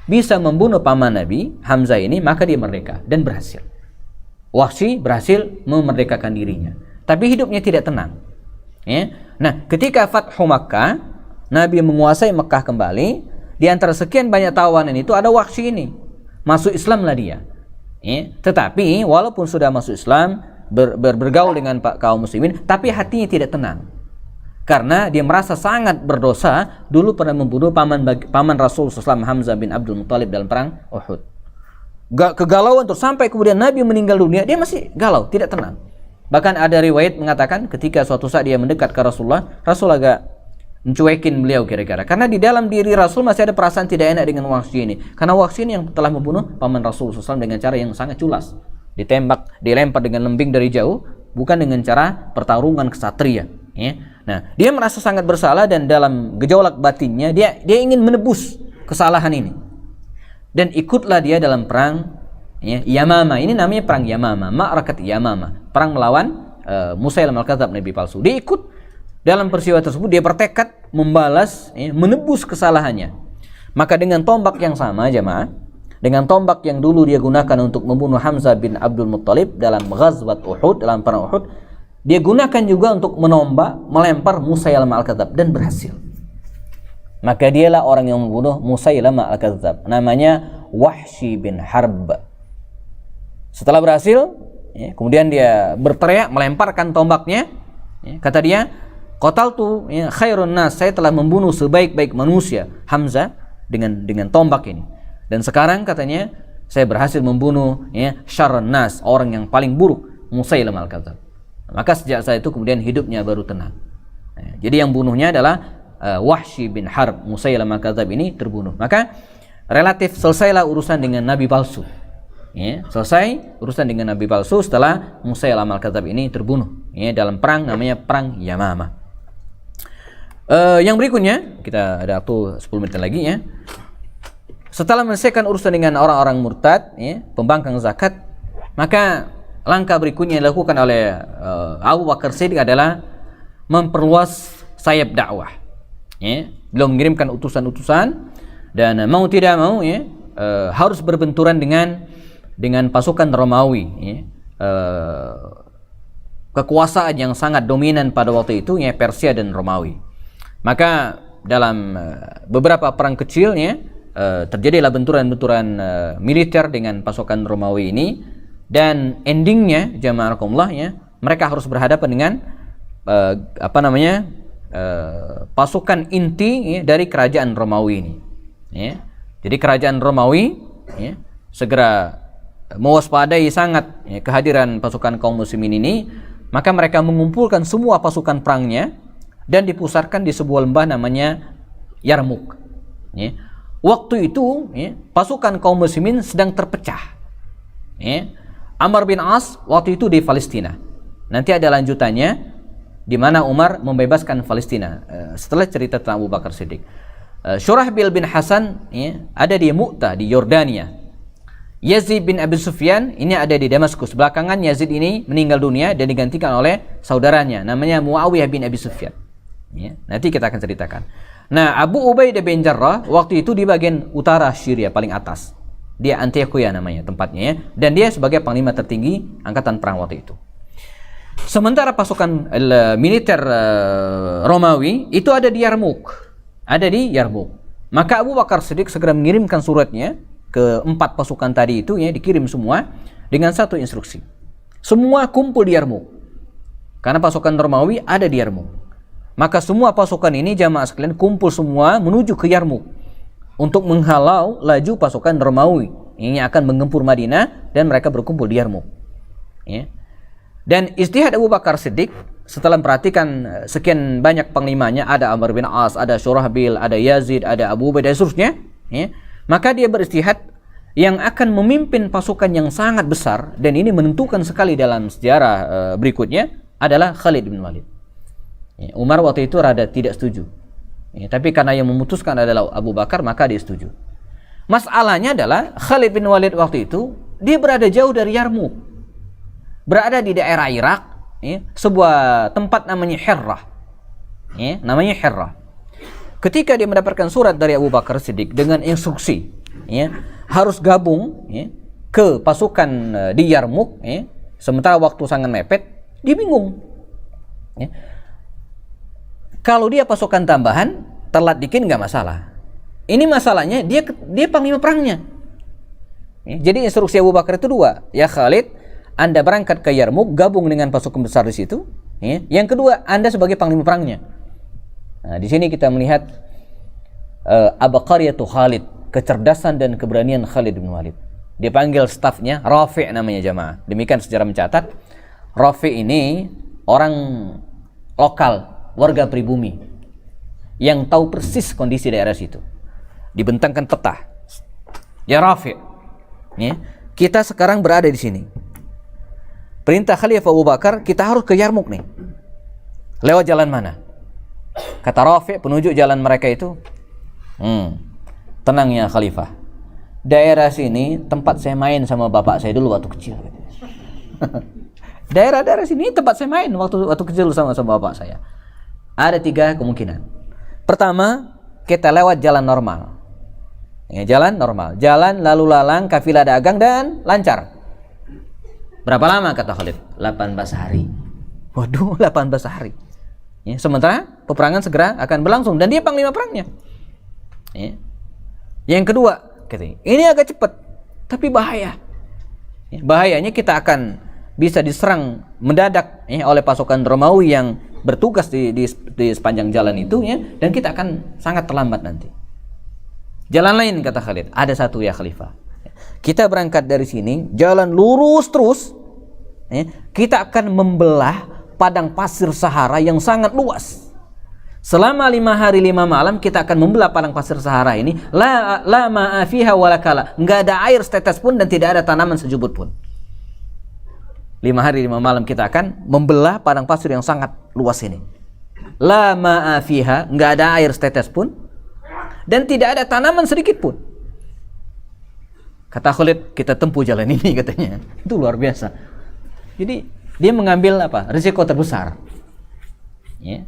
bisa membunuh paman Nabi Hamzah ini, maka dia merdeka, dan berhasil. Wahsy berhasil memerdekakan dirinya, tapi hidupnya tidak tenang. Ya. Nah, ketika Fathu Makkah, Nabi menguasai Mekah kembali. Di antara sekian banyak tawanan itu ada Wahsy ini. Masuk Islamlah dia. Ya. Tetapi walaupun sudah masuk Islam, bergaul dengan kaum muslimin, tapi hatinya tidak tenang. Karena dia merasa sangat berdosa, dulu pernah membunuh paman Rasul SAW, Hamzah bin Abdul Muttalib dalam perang Uhud. Kegalauan terus sampai kemudian Nabi meninggal dunia, dia masih galau, tidak tenang. Bahkan ada riwayat mengatakan ketika suatu saat dia mendekat ke Rasulullah, Rasul agak mencuekin beliau kira-kira. Karena di dalam diri Rasul masih ada perasaan tidak enak dengan Wahsy ini. Karena Wahsy ini yang telah membunuh paman Rasul SAW dengan cara yang sangat culas. Ditembak, dilempar dengan lembing dari jauh, bukan dengan cara pertarungan kesatria. Ya. Nah, dia merasa sangat bersalah dan dalam gejolak batinnya dia ingin menebus kesalahan ini. Dan ikutlah dia dalam perang Yamamah. Ini namanya perang Yamamah, Ma'rakat Yamamah, perang melawan Musailamah al-Kadzdzab, nabi palsu. Dia ikut dalam peristiwa tersebut, dia bertekad membalas, menebus kesalahannya. Maka dengan tombak yang sama, jemaah, dengan tombak yang dulu dia gunakan untuk membunuh Hamzah bin Abdul Muttalib dalam Ghazwat Uhud, dalam perang Uhud, dia gunakan juga untuk melempar Musailamah al-Kadzdzab dan berhasil. Maka dialah orang yang membunuh Musailamah al-Kadzdzab. Namanya Wahsy bin Harb. Setelah berhasil, kemudian dia berteriak, melemparkan tombaknya. Kata dia, qataltu khairun nas, saya telah membunuh sebaik-baik manusia, Hamzah, dengan tombak ini. Dan sekarang katanya, saya berhasil membunuh syarrun nas, orang yang paling buruk, Musailamah al-Kadzdzab. Maka sejak saat itu kemudian hidupnya baru tenang. Jadi yang bunuhnya adalah Wahsy bin Harb. Musailamah al-Kadzdzab ini terbunuh. Maka relatif selesailah urusan dengan nabi palsu. Selesai urusan dengan nabi palsu setelah Musailamah al-Kadzdzab ini terbunuh dalam perang namanya perang Yamamah. Yang berikutnya, kita ada waktu 10 menit lagi ya. Setelah menyelesaikan urusan dengan orang-orang murtad, pembangkang zakat, maka langkah berikutnya yang dilakukan oleh Abu Bakar Siddiq adalah memperluas sayap dakwah. Beliau mengirimkan utusan-utusan dan mau tidak mau harus berbenturan dengan pasukan Romawi, kekuasaan yang sangat dominan pada waktu itu, Persia dan Romawi. Maka dalam beberapa perang kecil terjadilah benturan-benturan militer dengan pasukan Romawi ini, dan endingnya jamaah rakumullah, mereka harus berhadapan dengan pasukan inti dari kerajaan Romawi ini. Jadi kerajaan Romawi segera mewaspadai sangat kehadiran pasukan kaum muslimin ini, maka mereka mengumpulkan semua pasukan perangnya dan dipusatkan di sebuah lembah namanya Yarmuk. Waktu itu pasukan kaum muslimin sedang terpecah. Amr bin As waktu itu di Palestina. Nanti ada lanjutannya di mana Umar membebaskan Palestina setelah cerita tentang Abu Bakar Siddiq. Syurahbil bin Hasan ada di Mu'tah di Yordania. Yazid bin Abi Sufyan ini ada di Damaskus. Belakangan Yazid ini meninggal dunia dan digantikan oleh saudaranya namanya Muawiyah bin Abi Sufyan. Nanti kita akan ceritakan. Nah, Abu Ubaidah bin Jarrah waktu itu di bagian utara Syria paling atas. Dia Antioquia namanya tempatnya, dan dia sebagai panglima tertinggi angkatan perang waktu itu. Sementara pasukan militer Romawi itu ada di Yarmuk. Maka Abu Bakar Siddiq segera mengirimkan suratnya ke 4 pasukan tadi itu, dikirim semua dengan satu instruksi. Semua kumpul di Yarmuk. Karena pasukan Romawi ada di Yarmuk. Maka semua pasukan ini jamaah sekalian kumpul semua menuju ke Yarmuk untuk menghalau laju pasukan Romawi ini akan menggempur Madinah, dan mereka berkumpul di Yarmuk. Dan istihad Abu Bakar Siddiq setelah memperhatikan sekian banyak panglimanya, ada Amr bin As, ada Syurahbil, ada Yazid, ada Abu Ubaidah dan seterusnya, maka dia beristihad yang akan memimpin pasukan yang sangat besar, dan ini menentukan sekali dalam sejarah berikutnya, adalah Khalid bin Walid. Umar waktu itu rada tidak setuju. Tapi karena yang memutuskan adalah Abu Bakar, maka dia setuju. Masalahnya adalah Khalid bin Walid waktu itu dia berada jauh dari Yarmuk, berada di daerah Irak, sebuah tempat namanya Hirrah. Ketika dia mendapatkan surat dari Abu Bakar Siddiq dengan instruksi harus gabung ke pasukan di Yarmuk, Sementara waktu sangat mepet, dia bingung. Ya. Kalau dia pasukan tambahan, telat dikit nggak masalah. Ini masalahnya dia panglima perangnya. Ya. Jadi instruksi Abu Bakar itu dua. Ya Khalid, Anda berangkat ke Yarmuk, gabung dengan pasukan besar di situ. Ya. Yang kedua, Anda sebagai panglima perangnya. Nah, di sini kita melihat abqariyatu Khalid, kecerdasan dan keberanian Khalid bin Walid. Dia panggil stafnya, Rafi' namanya jamaah. Demikian sejarah mencatat, Rafi' ini orang lokal, warga pribumi yang tahu persis kondisi daerah situ. Dibentangkan peta. Ya Rafi', ya, kita sekarang berada di sini. Perintah Khalifah Abu Bakar, kita harus ke Yarmuk nih. Lewat jalan mana? Kata Rafi', penunjuk jalan mereka itu, tenang ya Khalifah. Daerah sini tempat saya main sama bapak saya dulu waktu kecil. Daerah-daerah sini tempat saya main waktu kecil sama bapak saya. Ada 3 kemungkinan. Pertama, kita lewat jalan normal. Ya, jalan normal. Jalan lalu lalang, kafilah dagang dan lancar. Berapa lama kata Khalid? 18 hari. Waduh, 18 hari. Ya, sementara peperangan segera akan berlangsung dan dia panglima perangnya. Ya. Yang kedua, ini agak cepat, tapi bahaya. Ya, bahayanya kita akan bisa diserang mendadak ya, oleh pasukan Romawi yang bertugas di sepanjang jalan itu ya, dan kita akan sangat terlambat nanti. Jalan lain kata Khalid, ada satu ya Khalifah. Kita berangkat dari sini, jalan lurus terus, ya, kita akan membelah padang pasir Sahara yang sangat luas. Selama 5 hari 5 malam kita akan membelah padang pasir Sahara ini. La ma'a fiha wala kala. Enggak ada air setetes pun dan tidak ada tanaman sejubut pun. 5 hari 5 malam kita akan membelah padang pasir yang sangat luas ini. La ma'a fiha, enggak ada air setetes pun dan tidak ada tanaman sedikit pun. Kata Khalid, kita tempuh jalan ini katanya. Itu luar biasa. Jadi dia mengambil risiko terbesar. Ya.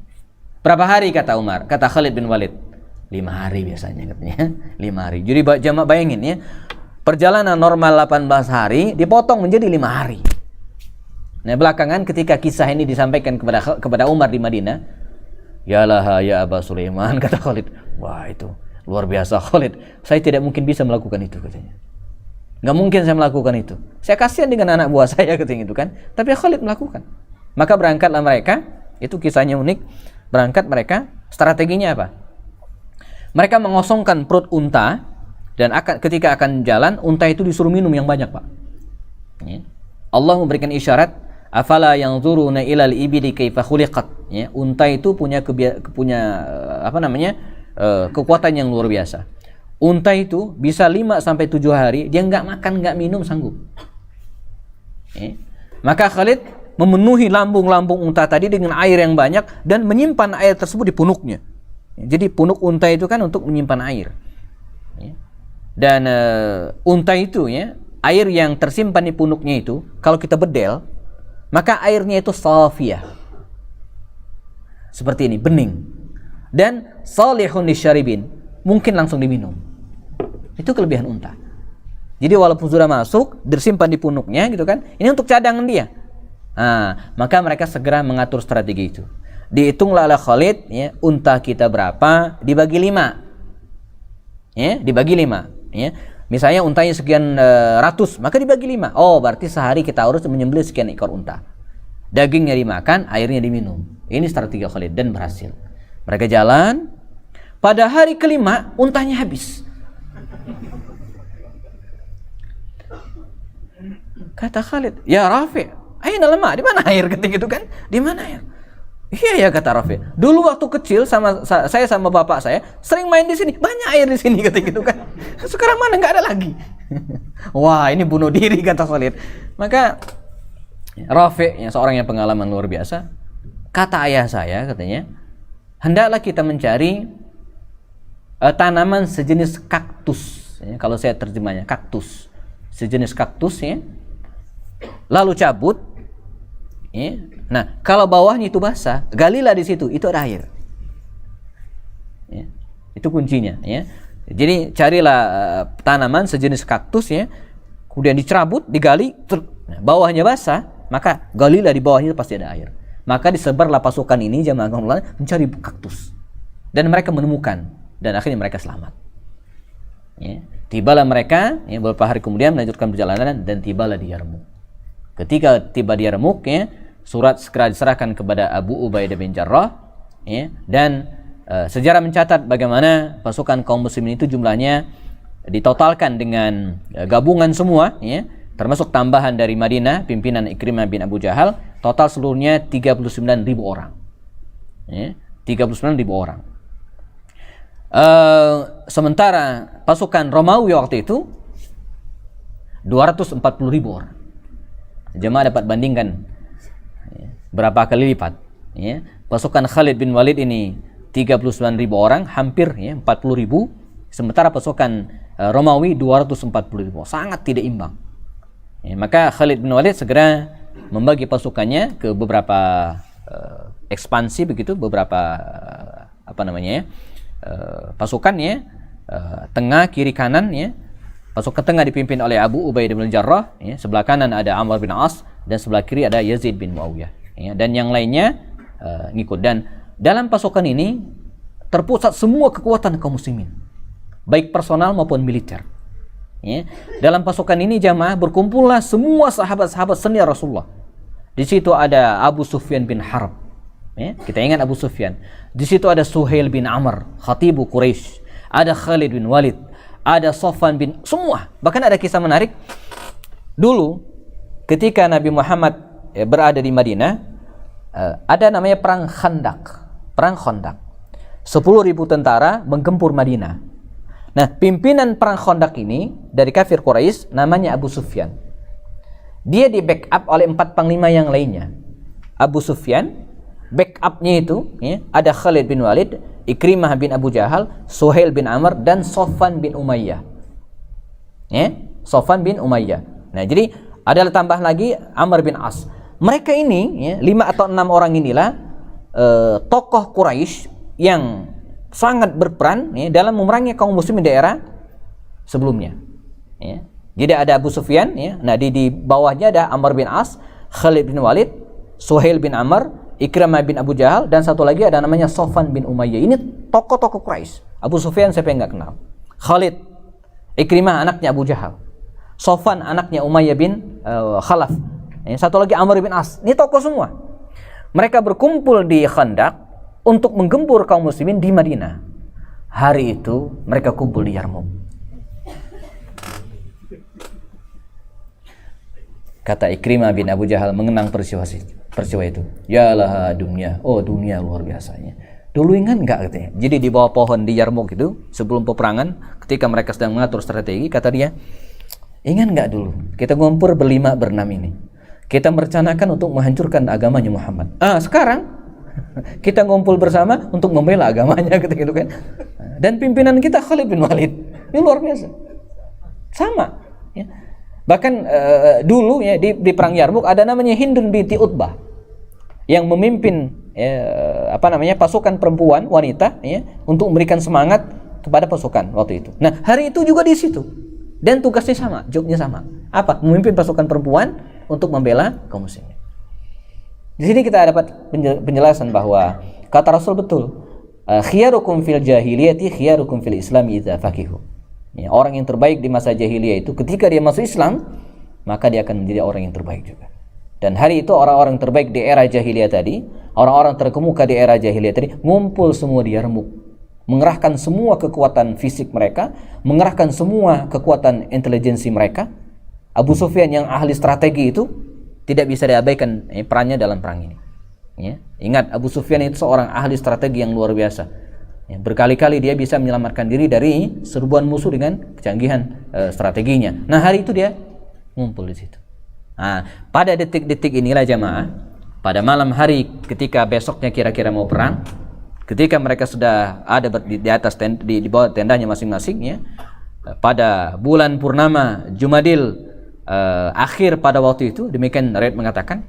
Berapa hari kata Umar? Kata Khalid bin Walid, 5 hari biasanya katanya. 5 hari. Jadi jamaah bayangin ya, perjalanan normal 18 hari dipotong menjadi 5 hari. Nah belakangan ketika kisah ini disampaikan kepada Umar di Madinah, ya laha ya Aba Sulaiman, kata Khalid, wah itu luar biasa Khalid, saya tidak mungkin bisa melakukan itu katanya. Nggak mungkin saya melakukan itu. Saya kasihan dengan anak buah saya katanya itu kan. Tapi Khalid melakukan. Maka berangkatlah mereka, itu kisahnya unik. Berangkat mereka, strateginya apa? Mereka mengosongkan perut unta dan ketika akan jalan, unta itu disuruh minum yang banyak, Pak. Ya. Allah memberikan isyarat, afala yanzuruna ilal ibili kaifa khuliqat. Ya, unta itu punya kekuatan yang luar biasa. Unta itu bisa 5 sampai 7 hari dia enggak makan, enggak minum sanggup. Ya. Maka Khalid memenuhi lambung-lambung unta tadi dengan air yang banyak dan menyimpan air tersebut di punuknya. Jadi punuk unta itu kan untuk menyimpan air. Dan unta itu ya, air yang tersimpan di punuknya itu kalau kita bedel, maka airnya itu safiyah. Seperti ini, bening. Dan salihun lisyaribin, mungkin langsung diminum. Itu kelebihan unta. Jadi walaupun sudah masuk, disimpan di punuknya gitu kan, ini untuk cadangan dia. Nah, maka mereka segera mengatur strategi itu. Dihitunglah oleh Khalid, ya, unta kita berapa, dibagi 5. Ya, dibagi 5. Ya. Misalnya untanya sekian ratus, maka dibagi 5. Oh, berarti sehari kita harus menyembelih sekian ekor unta. Dagingnya dimakan, airnya diminum. Ini strategi Khalid dan berhasil. Mereka jalan. Pada hari kelima, untanya habis. Kata Khalid, ya Rafi', aina lama, di mana air ketika itu kan? Di mana air? Iya ya kata Rafi'. Dulu waktu kecil saya sama bapak saya sering main di sini, banyak air di sini ketika itu kan. Sekarang mana nggak ada lagi. Wah ini bunuh diri kata Khalid. Maka Rafi' yang seorang yang pengalaman luar biasa, kata ayah saya katanya, hendaklah kita mencari tanaman sejenis kaktus. Ya, kalau saya terjemahnya kaktus, sejenis kaktus ya. Lalu cabut, ya. Nah kalau bawahnya itu basah, galilah di situ, itu ada air. Ya. Itu kuncinya. Ya. Jadi carilah tanaman sejenis kaktus, ya. Kemudian dicabut, digali, bawahnya basah, maka galilah di bawahnya pasti ada air. Maka disebarlah pasukan ini jamaah mencari kaktus. Dan mereka menemukan dan akhirnya mereka selamat. Ya. Tibalah mereka beberapa hari kemudian melanjutkan perjalanan dan tibalah di Yarmuk. Ketika tiba di Yarmuk, surat segera diserahkan kepada Abu Ubaidah bin Jarrah, dan sejarah mencatat bagaimana pasukan kaum muslimin itu jumlahnya ditotalkan dengan gabungan semua, termasuk tambahan dari Madinah pimpinan Ikrimah bin Abu Jahal, total seluruhnya 39.000 orang. 39.000 orang. Sementara pasukan Romawi waktu itu 240.000 orang. Jemaah dapat bandingkan berapa kali lipat. Pasukan Khalid bin Walid ini 39.000 orang, hampir 40.000. Sementara pasukan Romawi 240.000, sangat tidak imbang. Maka Khalid bin Walid segera membagi pasukannya ke beberapa ekspansi begitu, beberapa pasukannya, tengah, kiri, kanan. Pasukan tengah dipimpin oleh Abu Ubaidah bin Jarrah, sebelah kanan ada Amr bin As, dan sebelah kiri ada Yazid bin Muawiyah, dan yang lainnya ngikut. Dan dalam pasukan ini terpusat semua kekuatan kaum muslimin, baik personal maupun militer. Dalam pasukan ini jamaah berkumpullah semua sahabat-sahabat senior Rasulullah. Di situ ada Abu Sufyan bin Harb. Kita ingat Abu Sufyan. Di situ ada Suhail bin Amr, khatibu Quraisy. Ada Khalid bin Walid, ada Sofwan bin, semua. Bahkan ada kisah menarik. Dulu ketika Nabi Muhammad berada di Madinah, ada namanya perang Khandaq. Perang Khandaq. 10.000 tentara menggempur Madinah. Nah, pimpinan perang Khandaq ini dari kafir Quraisy namanya Abu Sufyan. Dia di backup oleh 4 panglima yang lainnya. Abu Sufyan, backupnya itu ada Khalid bin Walid, Ikrimah bin Abu Jahal, Suhail bin Amr, dan Sofwan bin Umayyah. Sofwan bin Umayyah. Nah, jadi adalah tambah lagi Amr bin As. Mereka ini 5 atau 6 orang inilah tokoh Quraisy yang sangat berperan dalam memerangi kaum muslim di daerah sebelumnya. Jadi ada Abu Sufyan, nah di bawahnya ada Amr bin As, Khalid bin Walid, Suhail bin Amr, Ikrimah bin Abu Jahal, dan satu lagi ada namanya Sofwan bin Umayyah. Ini tokoh-tokoh Quraisy. Abu Sufyan siapa yang nggak kenal? Khalid, Ikrimah anaknya Abu Jahal, Sofwan anaknya Umayyah bin Khalaf. Satu lagi Amr bin As. Ini tokoh semua. Mereka berkumpul di Khandaq untuk menggempur kaum muslimin di Madinah. Hari itu mereka kumpul di Yarmuk. Kata Ikrimah bin Abu Jahal mengenang peristiwa itu. Ya lah dunia, oh dunia luar biasanya. Dulu ingat enggak katanya. Jadi di bawah pohon di Yarmuk itu sebelum peperangan, ketika mereka sedang mengatur strategi, kata dia, ingat enggak dulu kita ngumpul berlima berenam ini. Kita merencanakan untuk menghancurkan agamanya Muhammad. Sekarang kita ngumpul bersama untuk membela agamanya gitu kan. Dan pimpinan kita Khalid bin Walid. Ini luar biasa. Sama, ya. Bahkan dulu di perang Yarmuk ada namanya Hindun binti Utbah yang memimpin pasukan perempuan wanita untuk memberikan semangat kepada pasukan waktu itu. Nah, hari itu juga di situ. Dan tugasnya sama, jobnya sama. Apa? Memimpin pasukan perempuan untuk membela kaum muslimin. Di sini kita dapat penjelasan bahwa kata Rasul betul. Khiyarukum fil jahiliyati khiyarukum fil islami idza faqihu. Orang yang terbaik di masa jahiliyah itu ketika dia masuk Islam, maka dia akan menjadi orang yang terbaik juga. Dan hari itu orang-orang terbaik di era jahiliyah tadi, orang-orang terkemuka di era jahiliyah tadi ngumpul semua di Yarmuk, mengerahkan semua kekuatan fisik mereka, mengerahkan semua kekuatan intelijensi mereka. Abu Sufyan yang ahli strategi itu tidak bisa diabaikan perannya dalam perang ini. Ingat, Abu Sufyan itu seorang ahli strategi yang luar biasa. Berkali-kali dia bisa menyelamatkan diri dari serbuan musuh dengan kecanggihan strateginya. Nah, hari itu dia ngumpul di situ. Nah, pada detik-detik inilah jamaah, pada malam hari ketika besoknya kira-kira mau perang, ketika mereka sudah ada di atas di bawah tendanya masing-masing, pada bulan purnama Jumadil akhir pada waktu itu, demikian Red mengatakan,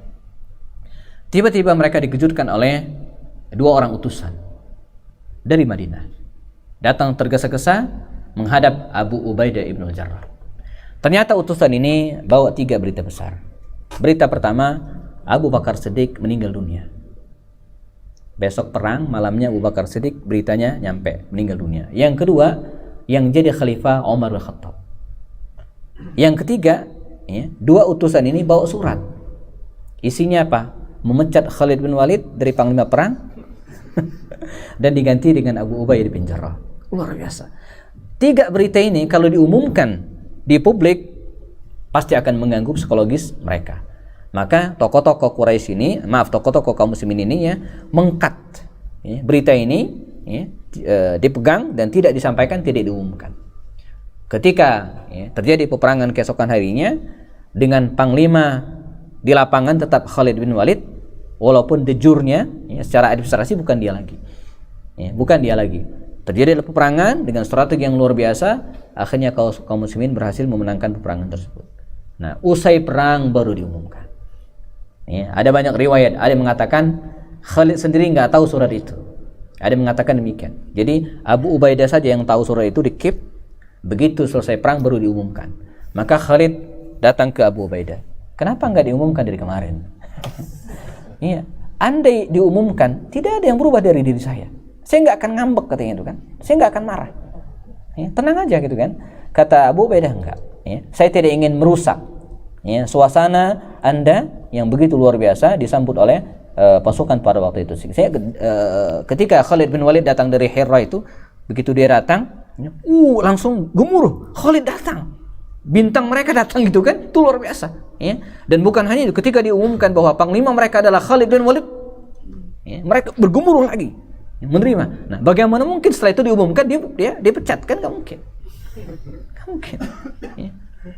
tiba-tiba mereka dikejutkan oleh 2 orang utusan dari Madinah, datang tergesa-gesa menghadap Abu Ubaidah ibn Jarrah. Ternyata utusan ini bawa 3 berita besar. Berita pertama, Abu Bakar Siddiq meninggal dunia. Besok perang, malamnya Abu Bakar Siddiq beritanya nyampe meninggal dunia. Yang kedua, yang jadi khalifah Umar bin Khattab. Yang ketiga, ya, dua utusan ini bawa surat. Isinya apa? Memecat Khalid bin Walid dari panglima perang dan diganti dengan Abu Ubaidah bin Jarrah. Luar biasa. Tiga berita ini kalau diumumkan di publik pasti akan mengganggu psikologis mereka. Maka tokoh-tokoh Quraisy ini, tokoh-tokoh kaum muslimin ini ya mengkat ya, berita ini ya, dipegang dan tidak disampaikan, tidak diumumkan. Ketika ya, terjadi peperangan keesokan harinya, dengan panglima di lapangan tetap Khalid bin Walid, walaupun de jure-nya ya, secara administrasi bukan dia lagi. Ya, bukan dia lagi. Terjadi peperangan dengan strategi yang luar biasa, akhirnya kaum muslimin berhasil memenangkan peperangan tersebut. Nah, usai perang baru diumumkan. Ya, ada banyak riwayat, ada yang mengatakan Khalid sendiri nggak tahu surat itu. Ada yang mengatakan demikian. Jadi Abu Ubaidah saja yang tahu surat itu, di-keep. Begitu selesai perang baru diumumkan. Maka Khalid datang ke Abu Ubaidah. Kenapa nggak diumumkan dari kemarin? Iya, andai diumumkan, tidak ada yang berubah dari diri saya. Saya nggak akan ngambek katanya itu kan. Saya nggak akan marah. Ya, tenang aja gitu kan. Kata Abu Ubaidah enggak. Ya, saya tidak ingin merusak ya, suasana Anda yang begitu luar biasa disambut oleh pasukan pada waktu itu. Saya ketika Khalid bin Walid datang dari Hira itu, begitu dia datang, langsung gemuruh. Khalid datang. Bintang mereka datang gitu kan. Itu luar biasa. Ya. Dan bukan hanya itu, ketika diumumkan bahwa panglima mereka adalah Khalid bin Walid, ya, mereka bergemuruh lagi. Menerima. Nah, bagaimana mungkin setelah itu diumumkan dia pecat? Kan nggak mungkin. Nggak mungkin. Ya.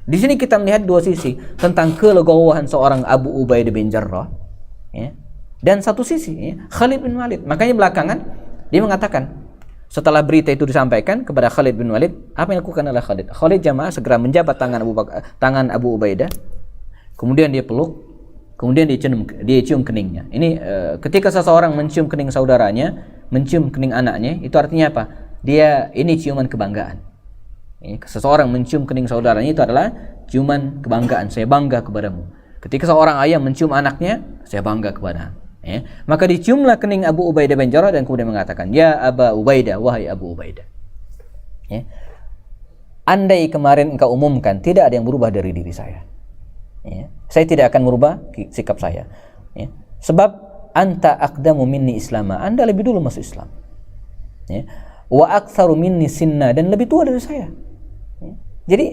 Di sini kita melihat dua sisi tentang kelegowohan seorang Abu Ubaidah bin Jarrah, ya, dan satu sisi ya, Khalid bin Walid. Makanya belakangan dia mengatakan setelah berita itu disampaikan kepada Khalid bin Walid, apa yang dilakukan oleh Khalid? Khalid jamaah segera menjabat tangan Abu Ubaidah, kemudian dia peluk, kemudian dia cium keningnya. Ini ketika seseorang mencium kening saudaranya, mencium kening anaknya, itu artinya apa? Ini ciuman kebanggaan. Seseorang mencium kening saudaranya itu adalah ciuman kebanggaan. Saya bangga kepadamu. Ketika seorang ayah mencium anaknya, saya bangga kepada. Ya. Maka diciumlah kening Abu Ubaidah bin Jarrah dan kemudian mengatakan, ya Aba Ubaidah, wahai Abu Ubaidah. Ya. Andai kemarin engkau umumkan, tidak ada yang berubah dari diri saya. Ya. Saya tidak akan merubah sikap saya. Ya. Sebab anta aqdamu minni islama, Anda lebih dulu masuk Islam. Ya. Wa aktsaru minni sinna, dan lebih tua dari saya. Ya. Jadi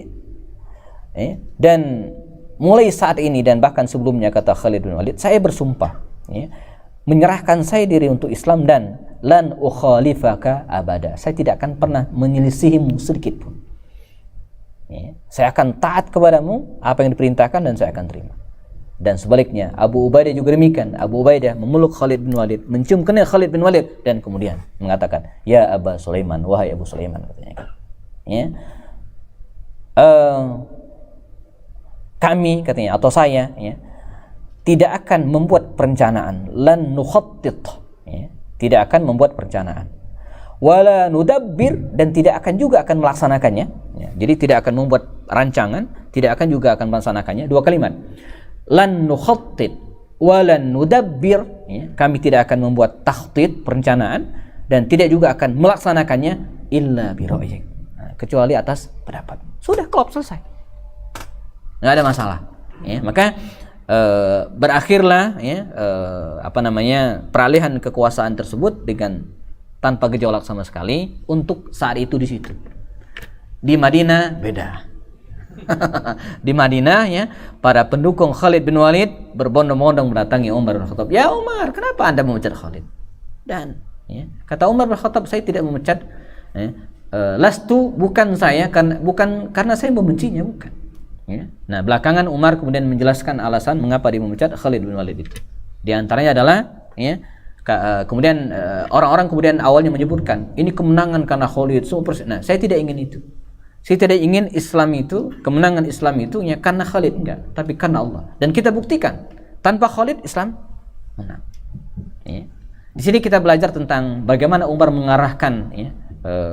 dan mulai saat ini dan bahkan sebelumnya, kata Khalid bin Walid, saya bersumpah ya, menyerahkan saya diri untuk Islam dan lan ukhalifaka abada. Saya tidak akan pernah menyelisihimu sedikit pun. Ya. Saya akan taat kepadamu, apa yang diperintahkan dan saya akan terima. Dan sebaliknya Abu Ubaidah juga demikian. Abu Ubaidah memeluk Khalid bin Walid, mencium kening Khalid bin Walid dan kemudian mengatakan, ya Aba Sulaiman, wahai Abu Sulaiman, katanya. Ya. Kami katanya, atau saya ya, tidak akan membuat perencanaan, lan nukhattit ya, tidak akan membuat perencanaan, wala nudabbir, dan tidak akan juga akan melaksanakannya ya. Jadi tidak akan membuat rancangan, tidak akan juga akan melaksanakannya. Dua kalimat, lan nukhattit wala nudabbir ya, kami tidak akan membuat takhtit, perencanaan, dan tidak juga akan melaksanakannya illa bi ra'yik, kecuali atas pendapat. Sudah, klop, selesai, nggak ada masalah ya. Maka berakhirlah ya, peralihan kekuasaan tersebut dengan tanpa gejolak sama sekali untuk saat itu di situ. Di Madinah beda. Di Madinah ya, para pendukung Khalid bin Walid berbondong-bondong mendatangi Umar bin Khattab. Ya Umar, kenapa Anda memecat Khalid? Dan ya, kata Umar bin Khattab, saya tidak memecat ya, lastu, bukan karena saya membencinya, bukan. Ya. Nah, belakangan Umar kemudian menjelaskan alasan mengapa dia memecat Khalid bin Walid itu. Di antaranya adalah ya, kemudian orang-orang kemudian awalnya menyebutkan ini kemenangan karena Khalid. Nah, saya tidak ingin itu. Saya tidak ingin Islam itu, kemenangan Islam itu ya karena Khalid, enggak, tapi karena Allah. Dan kita buktikan tanpa Khalid Islam menang. Ya. Di sini kita belajar tentang bagaimana Umar mengarahkan ya,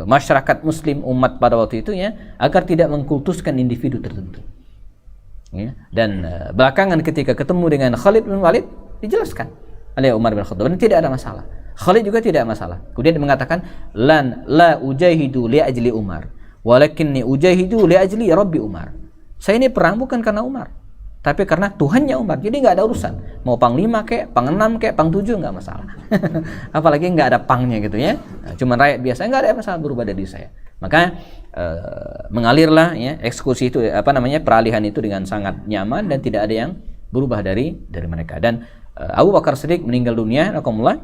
masyarakat Muslim, umat pada waktu itu ya, agar tidak mengkultuskan individu tertentu. Ya. Dan belakangan ketika ketemu dengan Khalid bin Walid dijelaskan oleh Umar bin Khattab dan tidak ada masalah. Khalid juga tidak masalah. Kemudian dia mengatakan la ujahidu li ajli Umar, walakinni ujahidu li ajli Rabbi Umar. Saya ini perang bukan karena Umar, tapi karena Tuhannya Umar. Jadi nggak ada urusan. Mau panglima kek, pang-6 kek, pang-7 nggak masalah. Apalagi nggak ada pangnya gitu ya. Cuman rakyat biasa nggak ada masalah berubah dari saya. Maka mengalirlah ya eksekusi itu peralihan itu dengan sangat nyaman dan tidak ada yang berubah dari mereka. Dan Abu Bakar Siddiq meninggal dunia, rahimallahu,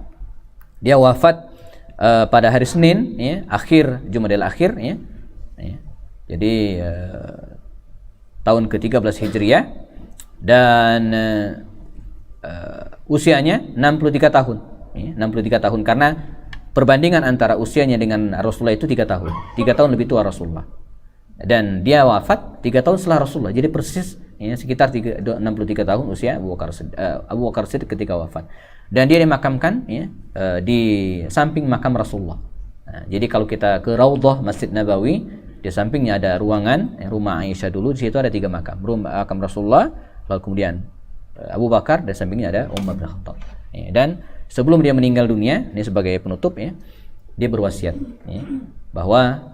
dia wafat pada hari Senin ya, akhir Jumadil Akhir ya. Jadi tahun ke-13 Hijriah dan usianya 63 tahun ya, 63 tahun karena perbandingan antara usianya dengan Rasulullah itu 3 tahun. 3 tahun lebih tua Rasulullah. Dan dia wafat 3 tahun setelah Rasulullah. Jadi persis ya, sekitar 63 tahun usia Abu Bakar Siddiq ketika wafat. Dan dia dimakamkan ya, di samping makam Rasulullah. Nah, jadi kalau kita ke Raudhah Masjid Nabawi, di sampingnya ada ruangan rumah Aisyah dulu. Di situ ada 3 makam. Makam Rasulullah, lalu kemudian Abu Bakar, dan sampingnya ada Umar bin Khattab. Ya, dan sebelum dia meninggal dunia, ini sebagai penutup ya, dia berwasiat ya, bahwa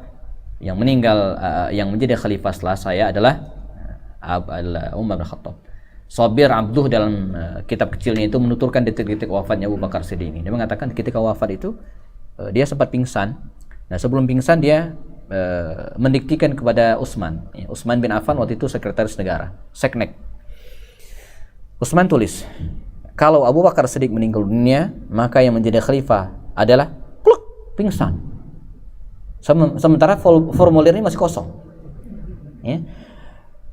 yang meninggal yang menjadi khalifah setelah saya adalah Umar bin Khattab. Sabir Abduh dalam kitab kecilnya itu menuturkan detik-detik wafatnya Abu Bakar Siddiq ini. Dia mengatakan ketika wafat itu dia sempat pingsan. Nah, sebelum pingsan dia mendiktikan kepada Utsman. Ya, Utsman bin Affan waktu itu sekretaris negara, Seknek. Utsman tulis, kalau Abu Bakar Siddiq meninggal dunia, maka yang menjadi khalifah adalah pingsan. Sementara formulir ini masih kosong. Ya.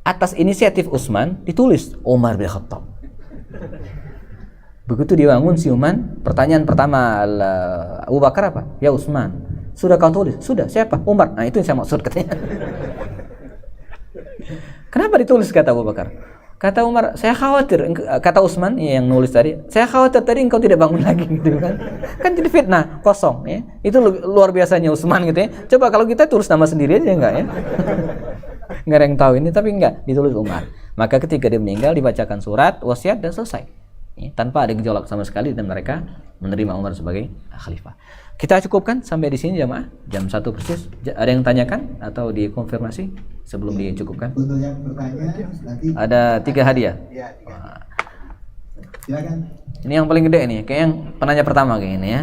Atas inisiatif Utsman ditulis Umar bin Khattab. Begitu dia bangun si Umar, pertanyaan pertama Abu Bakar apa? Ya Utsman. Sudah kau tulis? Sudah. Siapa? Umar. Nah, itu yang saya maksud katanya. Kenapa ditulis kata Abu Bakar? Kata Umar, saya khawatir, kata Utsman yang nulis tadi, saya khawatir tadi engkau tidak bangun lagi gitu kan. Kan jadi fitnah, kosong ya. Itu luar biasanya Utsman gitu ya. Coba kalau kita tulis nama sendiri aja enggak ya. Enggak ada yang tahu ini, tapi enggak, ditulis Umar. Maka ketika dia meninggal dibacakan surat wasiat dan selesai. Ya, tanpa ada gejolak sama sekali dan mereka menerima Umar sebagai khalifah. Kita cukupkan sampai di sini jamaah, jam 1 persis. Ada yang tanyakan atau dikonfirmasi sebelum dicukupkan? Untuk yang bertanya nanti ada 3 hadiah. Ya, 3. Silakan. Ini yang paling gede nih, kayak yang penanya pertama kayak ini ya.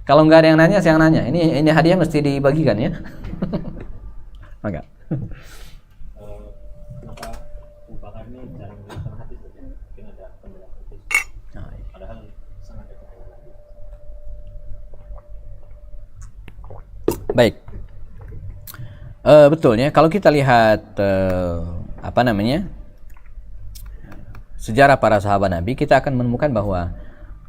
Kalau nggak ada yang nanya, saya yang nanya. Ini hadiah mesti dibagikan ya. Enggak. Kenapa Abu Bakar ini jarang melihatkan hadis? Mungkin ada penjelasan hadis. Padahal sangat dekat. Baik. Betulnya kalau kita lihat sejarah para sahabat Nabi, kita akan menemukan bahwa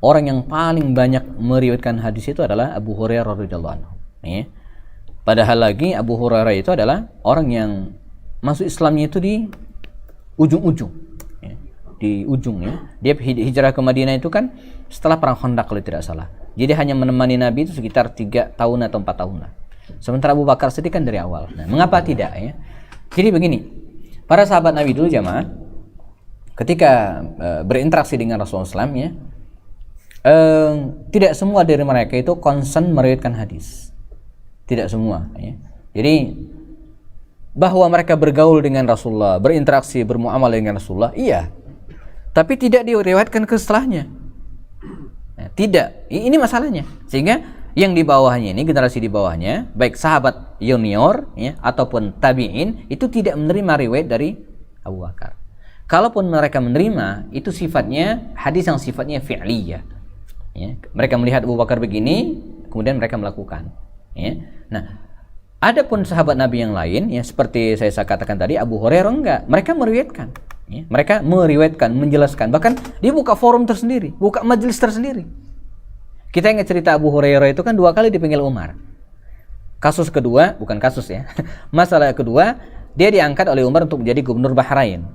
orang yang paling banyak meriwayatkan hadis itu adalah Abu Hurairah radhiyallahu anhu. Ya. Padahal lagi Abu Hurairah itu adalah orang yang masuk Islamnya itu di ujung-ujung, ya. Di ujung ya. Dia hijrah ke Madinah itu kan setelah perang Khandaq kalau tidak salah. Jadi hanya menemani Nabi itu sekitar 3 tahun atau 4 tahun lah. Sementara Abu Bakar Siddiq kan dari awal. Nah, mengapa tidak ya? Jadi begini, para sahabat Nabi dulu jamaah, ketika berinteraksi dengan Rasulullah SAW ya, tidak semua dari mereka itu concern meriwayatkan hadis. Tidak semua ya. Jadi bahwa mereka bergaul dengan Rasulullah, berinteraksi, bermuamalah dengan Rasulullah, iya. Tapi tidak diriwayatkan ke setelahnya. Nah, tidak. Ini masalahnya. Sehingga yang di bawahnya ini, generasi di bawahnya, baik sahabat junior ya, ataupun tabi'in, itu tidak menerima riwayat dari Abu Bakar. Kalaupun mereka menerima, itu sifatnya hadis yang sifatnya fi'liyah. Ya. Mereka melihat Abu Bakar begini, kemudian mereka melakukan. Ya. Nah, adapun sahabat Nabi yang lain, ya seperti saya katakan tadi, Abu Hurairah enggak, mereka meriwayatkan. Ya. Mereka meriwayatkan, menjelaskan, bahkan dia buka forum tersendiri, buka majelis tersendiri. Kita ingat cerita Abu Hurairah itu kan 2 kali dipanggil Umar. Kasus kedua, bukan kasus ya, masalah kedua, dia diangkat oleh Umar untuk menjadi gubernur Bahrain.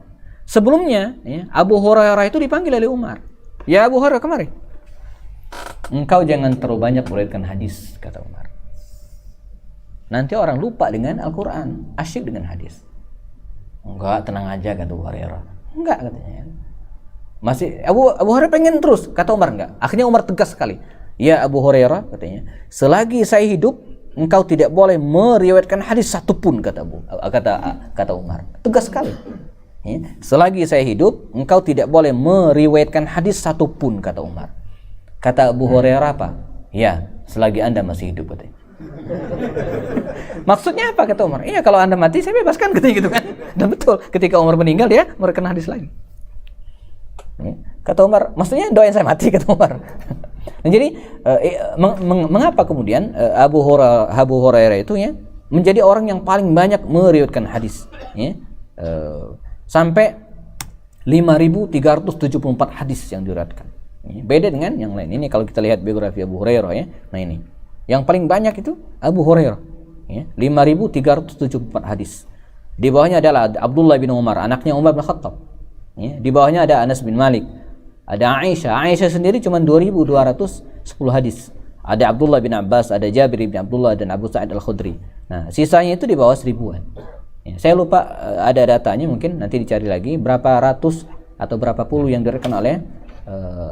Sebelumnya, ya, Abu Hurairah itu dipanggil oleh Umar. Ya Abu Hurairah, kemari. Engkau jangan terlalu banyak meriwayatkan hadis, kata Umar. Nanti orang lupa dengan Al-Quran, asyik dengan hadis. Enggak, tenang aja kata Abu Hurairah. Enggak katanya. Masih Abu Hurairah pengen terus, kata Umar enggak. Akhirnya Umar tegas sekali. Ya Abu Hurairah katanya, selagi saya hidup engkau tidak boleh meriwayatkan hadis satupun kata Umar. Tegas sekali. Ya. Selagi saya hidup engkau tidak boleh meriwayatkan hadis satupun kata Umar. Kata Abu Hurairah apa? Ya, selagi Anda masih hidup katanya. Maksudnya apa kata Umar? Iya, kalau Anda mati saya bebaskan katanya gitu kan. Dan betul, ketika Umar meninggal dia meriwayatkan hadis lagi. Ya. Kata Umar, maksudnya doain saya mati kata Umar. Nah, jadi mengapa kemudian Abu Hurairah itu ya menjadi orang yang paling banyak meriwayatkan hadis ya? Sampai 5.374 hadis yang diriwayatkan. Beda dengan yang lain. Ini kalau kita lihat biografi Abu Hurairah ya. Nah ini, yang paling banyak itu Abu Hurairah ya, 5.374 hadis. Di bawahnya adalah Abdullah bin Umar, anaknya Umar bin Khattab. Ya, di bawahnya ada Anas bin Malik. Ada Aisyah sendiri cuma 2.210 hadis. Ada Abdullah bin Abbas, ada Jabir bin Abdullah dan Abu Sa'id Al-Khudri. Nah, sisanya itu di bawah 1000-an. Ya, saya lupa ada datanya, mungkin nanti dicari lagi berapa ratus atau berapa puluh yang diriwayatkan oleh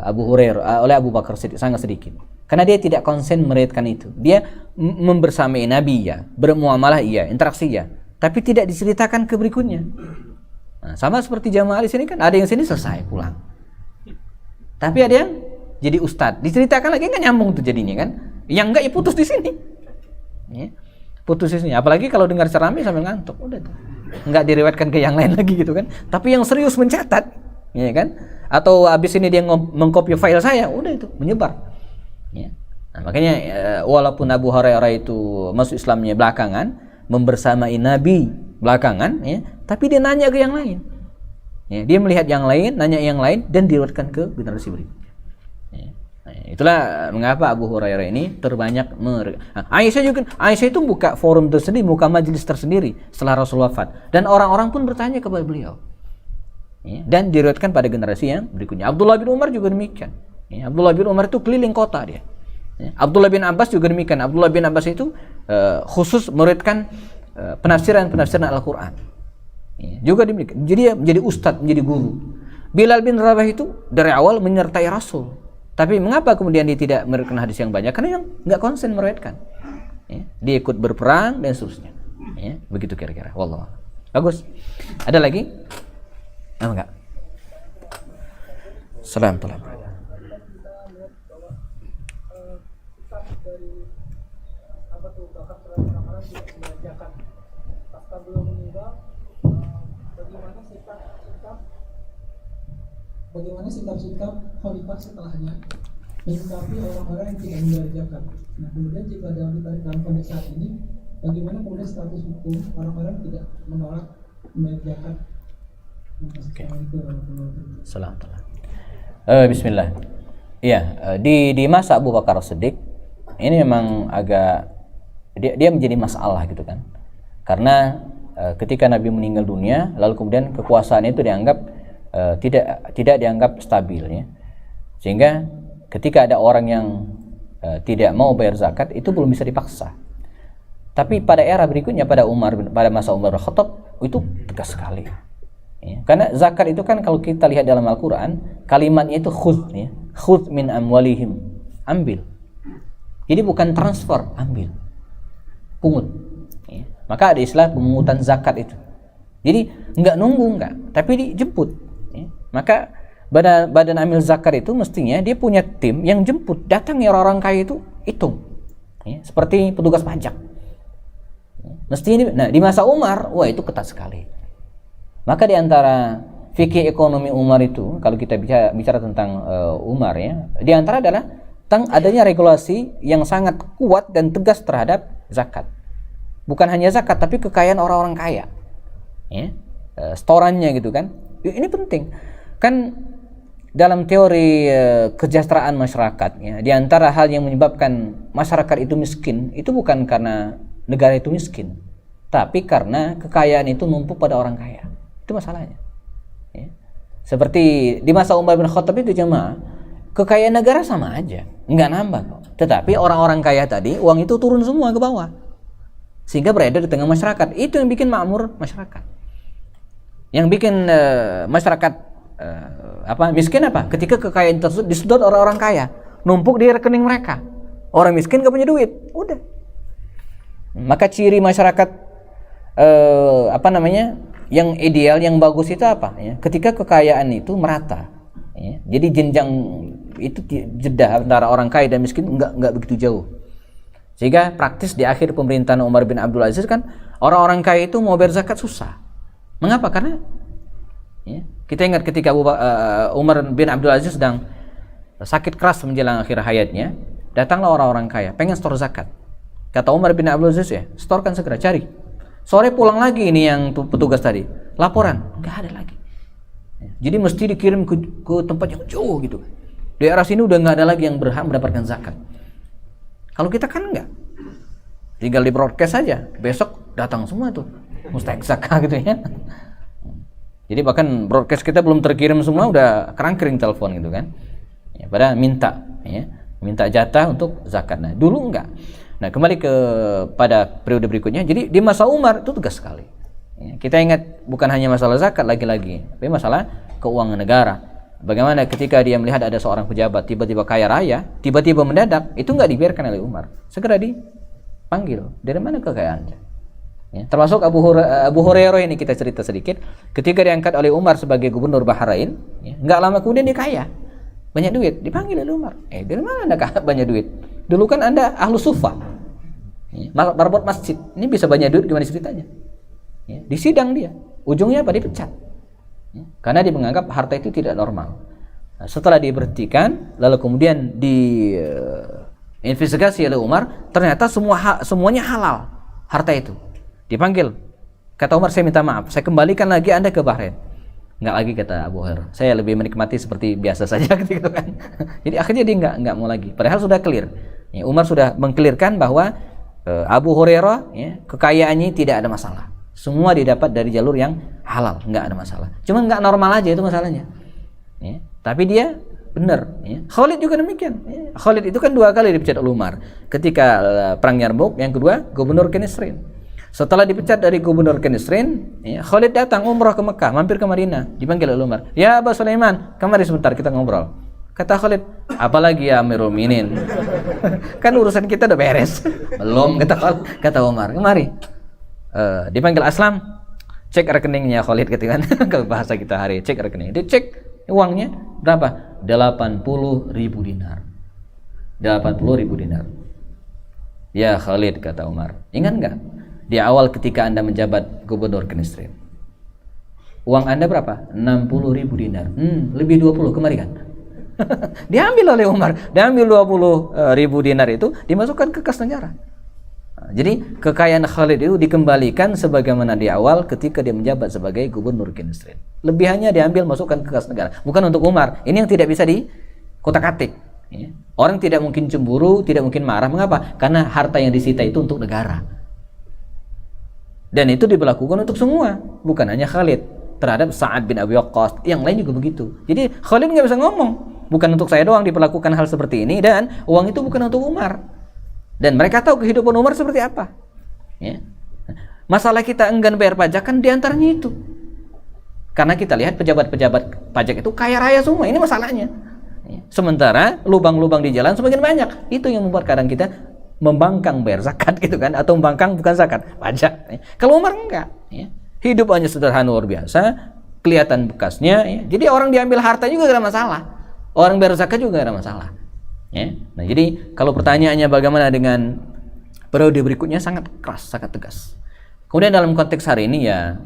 Abu Hurairah, oleh Abu Bakar Siddiq, sangat sedikit. Karena dia tidak konsen meriwayatkan itu. Dia membersamai Nabi ya, bermuamalah iya, interaksi ya, tapi tidak diceritakan ke berikutnya. Nah, sama seperti jamaah di sini kan, ada yang sini selesai pulang. Tapi ada yang jadi ustadz, diceritakan lagi nggak nyambung tuh jadinya kan? Yang enggak ya putus di sini, ya, putus di sini. Apalagi kalau dengar ceramah sambil ngantuk, udah tuh, nggak diriwayatkan ke yang lain lagi gitu kan? Tapi yang serius mencatat, ya kan? Atau abis ini dia mengcopy file saya, udah itu menyebar. Ya. Nah, makanya walaupun Abu Hurairah itu masuk Islamnya belakangan, membersamai Nabi belakangan, ya, tapi dia nanya ke yang lain. Ya, dia melihat yang lain, nanya yang lain, dan diriwayatkan ke generasi berikutnya. Ya. Nah, itulah mengapa Abu Hurairah ini terbanyak Aisyah itu buka forum tersendiri, buka majelis tersendiri setelah Rasul wafat, dan orang-orang pun bertanya kepada beliau. Ya, dan diriwayatkan pada generasi yang berikutnya. Abdullah bin Umar juga demikian. Ya, Abdullah bin Umar itu keliling kota dia. Ya, Abdullah bin Abbas juga demikian. Abdullah bin Abbas itu khusus meriwayatkan penafsiran Al-Quran. Ya, juga demikian. Jadi dia menjadi ustadz, menjadi guru. Bilal bin Rabah itu dari awal menyertai Rasul. Tapi mengapa kemudian dia tidak meriwayatkan hadis yang banyak? Karena yang nggak konsen meriwayatkan. Ya, dia ikut berperang dan seterusnya. Ya, begitu kira-kira. Wallah. Bagus. Ada lagi? Enggak. Salam tulah. Bagaimana sikap khalifah setelahnya menyikapi orang-orang yang tidak membayar zakat. Nah, kemudian jika dalam konteks saat ini, bagaimana kemudian status hukum orang-orang tidak menolak membayar zakat? Salam. Bismillah. Iya, di masa Abu Bakar Siddiq ini memang agak dia menjadi masalah gitu kan. Karena ketika Nabi meninggal dunia, lalu kemudian kekuasaan itu dianggap tidak dianggap stabil ya. Sehingga ketika ada orang yang tidak mau bayar zakat, itu belum bisa dipaksa. Tapi pada era berikutnya, pada masa Umar bin Khattab, itu tegas sekali. Ya, karena zakat itu kan kalau kita lihat dalam Al-Quran, kalimatnya itu khudz, ya, khudz min amwalihim, ambil. Jadi bukan transfer, ambil, pungut. Ya. Maka ada istilah pemungutan zakat itu. Jadi nggak nunggu, tapi dijemput. Ya. Maka badan amil zakat itu mestinya dia punya tim yang jemput, datang ya orang kaya itu hitung. Ya. Seperti petugas pajak. Ya. Mestinya nah di masa Umar, wah itu ketat sekali. Maka di antara fikih ekonomi Umar itu, kalau kita bicara tentang Umar ya, di antara adalah tentang adanya regulasi yang sangat kuat dan tegas terhadap zakat. Bukan hanya zakat, tapi kekayaan orang-orang kaya. Ya, setorannya gitu kan. Ini penting. Kan dalam teori kesejahteraan masyarakat, ya, di antara hal yang menyebabkan masyarakat itu miskin, itu bukan karena negara itu miskin, tapi karena kekayaan itu numpuk pada orang kaya. Itu masalahnya. Ya. Seperti di masa Umar bin Khattab itu jemaah, kekayaan negara sama aja, nggak nambah kok. Tetapi orang-orang kaya tadi, uang itu turun semua ke bawah, sehingga beredar di tengah masyarakat. Itu yang bikin makmur masyarakat. Yang bikin masyarakat miskin apa? Ketika kekayaan tersebut disedot orang-orang kaya, numpuk di rekening mereka. Orang miskin gak punya duit, udah. Maka ciri masyarakat yang ideal, yang bagus itu apa? Ya, ketika kekayaan itu merata. Ya, jadi jenjang itu jeda antara orang kaya dan miskin nggak begitu jauh. Sehingga praktis di akhir pemerintahan Umar bin Abdul Aziz kan orang-orang kaya itu mau bayar zakat susah. Mengapa? Karena kita ingat ketika Umar bin Abdul Aziz sedang sakit keras menjelang akhir hayatnya, datanglah orang-orang kaya pengen store zakat. Kata Umar bin Abdul Aziz, storkan segera, cari. Sore pulang lagi ini yang petugas tadi, laporan nggak ada lagi. Jadi mesti dikirim ke tempat yang jauh gitu. Di daerah sini udah nggak ada lagi yang berhak mendapatkan zakat. Kalau kita kan enggak, tinggal di broadcast saja, besok datang semua tuh mustahik zakat gitu ya. Jadi bahkan broadcast kita belum terkirim semua udah kerang-kering telepon gitu kan. Ya, pada minta jatah untuk zakat. Nah dulu enggak. Nah kembali pada periode berikutnya. Jadi di masa Umar itu tegas sekali. Ya, kita ingat bukan hanya masalah zakat lagi-lagi, tapi masalah keuangan negara. Bagaimana ketika dia melihat ada seorang pejabat tiba-tiba kaya raya, tiba-tiba mendadak, itu nggak dibiarkan oleh Umar, segera dipanggil. Dari mana kekayaannya? Ya, termasuk Abu Hurairah ini kita cerita sedikit. Ketika diangkat oleh Umar sebagai gubernur Bahrain, nggak lama kemudian dia kaya, banyak duit, dipanggil oleh Umar. Dari mana anda banyak duit? Dulu kan anda ahlu sufa, marbot masjid. Ini bisa banyak duit gimana ceritanya? Disidang dia, ujungnya apa? Dipecat. Karena dia menganggap harta itu tidak normal. Nah, setelah diberhentikan, lalu kemudian diinvestigasi oleh Umar, ternyata semuanya halal harta itu. Dipanggil, kata Umar, saya minta maaf, saya kembalikan lagi anda ke Bahrain. Enggak lagi, kata Abu Hurairah, saya lebih menikmati seperti biasa saja gitu kan. Jadi akhirnya dia enggak mau lagi, padahal sudah clear. Umar sudah mengklirkan bahwa Abu Hurairah kekayaannya tidak ada masalah, semua didapat dari jalur yang halal, enggak ada masalah. Cuma enggak normal aja itu masalahnya. Tapi dia benar. Khalid juga demikian. Khalid itu kan 2 kali dipecat oleh Umar. Ketika perang Yarmouk, yang kedua gubernur Kenisrin. Setelah dipecat dari gubernur Kenisrin, Khalid datang umrah ke Mekah, mampir ke Madinah, dipanggil oleh Umar. Ya Abu Sulaiman, kemari sebentar kita ngobrol. Kata Khalid, apalagi ya Amirul Mukminin? Kan urusan kita udah beres. Belum, kata Umar. Kemari. Dipanggil Aslam, cek rekeningnya Khalid gitu kan. Kalau bahasa kita hari, cek rekening. Dia cek uangnya berapa? 80.000 dinar. 80.000 dinar. Ya Khalid, kata Umar. Ingat enggak? Di awal ketika anda menjabat gubernur Kenisrin, uang anda berapa? 60.000 dinar. Lebih 20, kemari kan? Diambil oleh Umar. Diambil 20.000 dinar itu dimasukkan ke kas negara. Jadi kekayaan Khalid itu dikembalikan sebagaimana di awal ketika dia menjabat sebagai gubernur Kenisrin. Lebihannya diambil masukkan ke kas negara, bukan untuk Umar. Ini yang tidak bisa dikotak-atik. Orang tidak mungkin cemburu, tidak mungkin marah. Mengapa? Karena harta yang disita itu untuk negara. Dan itu diberlakukan untuk semua, bukan hanya Khalid. Terhadap Sa'ad bin Abi Waqqas, yang lain juga begitu. Jadi Khalid nggak bisa ngomong, bukan untuk saya doang diperlakukan hal seperti ini, dan uang itu bukan untuk Umar. Dan mereka tahu kehidupan Umar seperti apa. Masalah kita enggan bayar pajak kan diantaranya itu. Karena kita lihat pejabat-pejabat pajak itu kaya raya semua, ini masalahnya. Sementara lubang-lubang di jalan semakin banyak. Itu yang membuat kadang kita membangkang bayar zakat gitu kan, atau membangkang bukan zakat, pajak. Kalau Umar enggak, hidup hanya sederhana luar biasa, kelihatan bekasnya. Jadi orang diambil harta juga tidak ada masalah, orang bayar zakat juga tidak ada masalah. Nah jadi kalau pertanyaannya bagaimana dengan periode berikutnya, sangat keras, sangat tegas. Kemudian dalam konteks hari ini ya,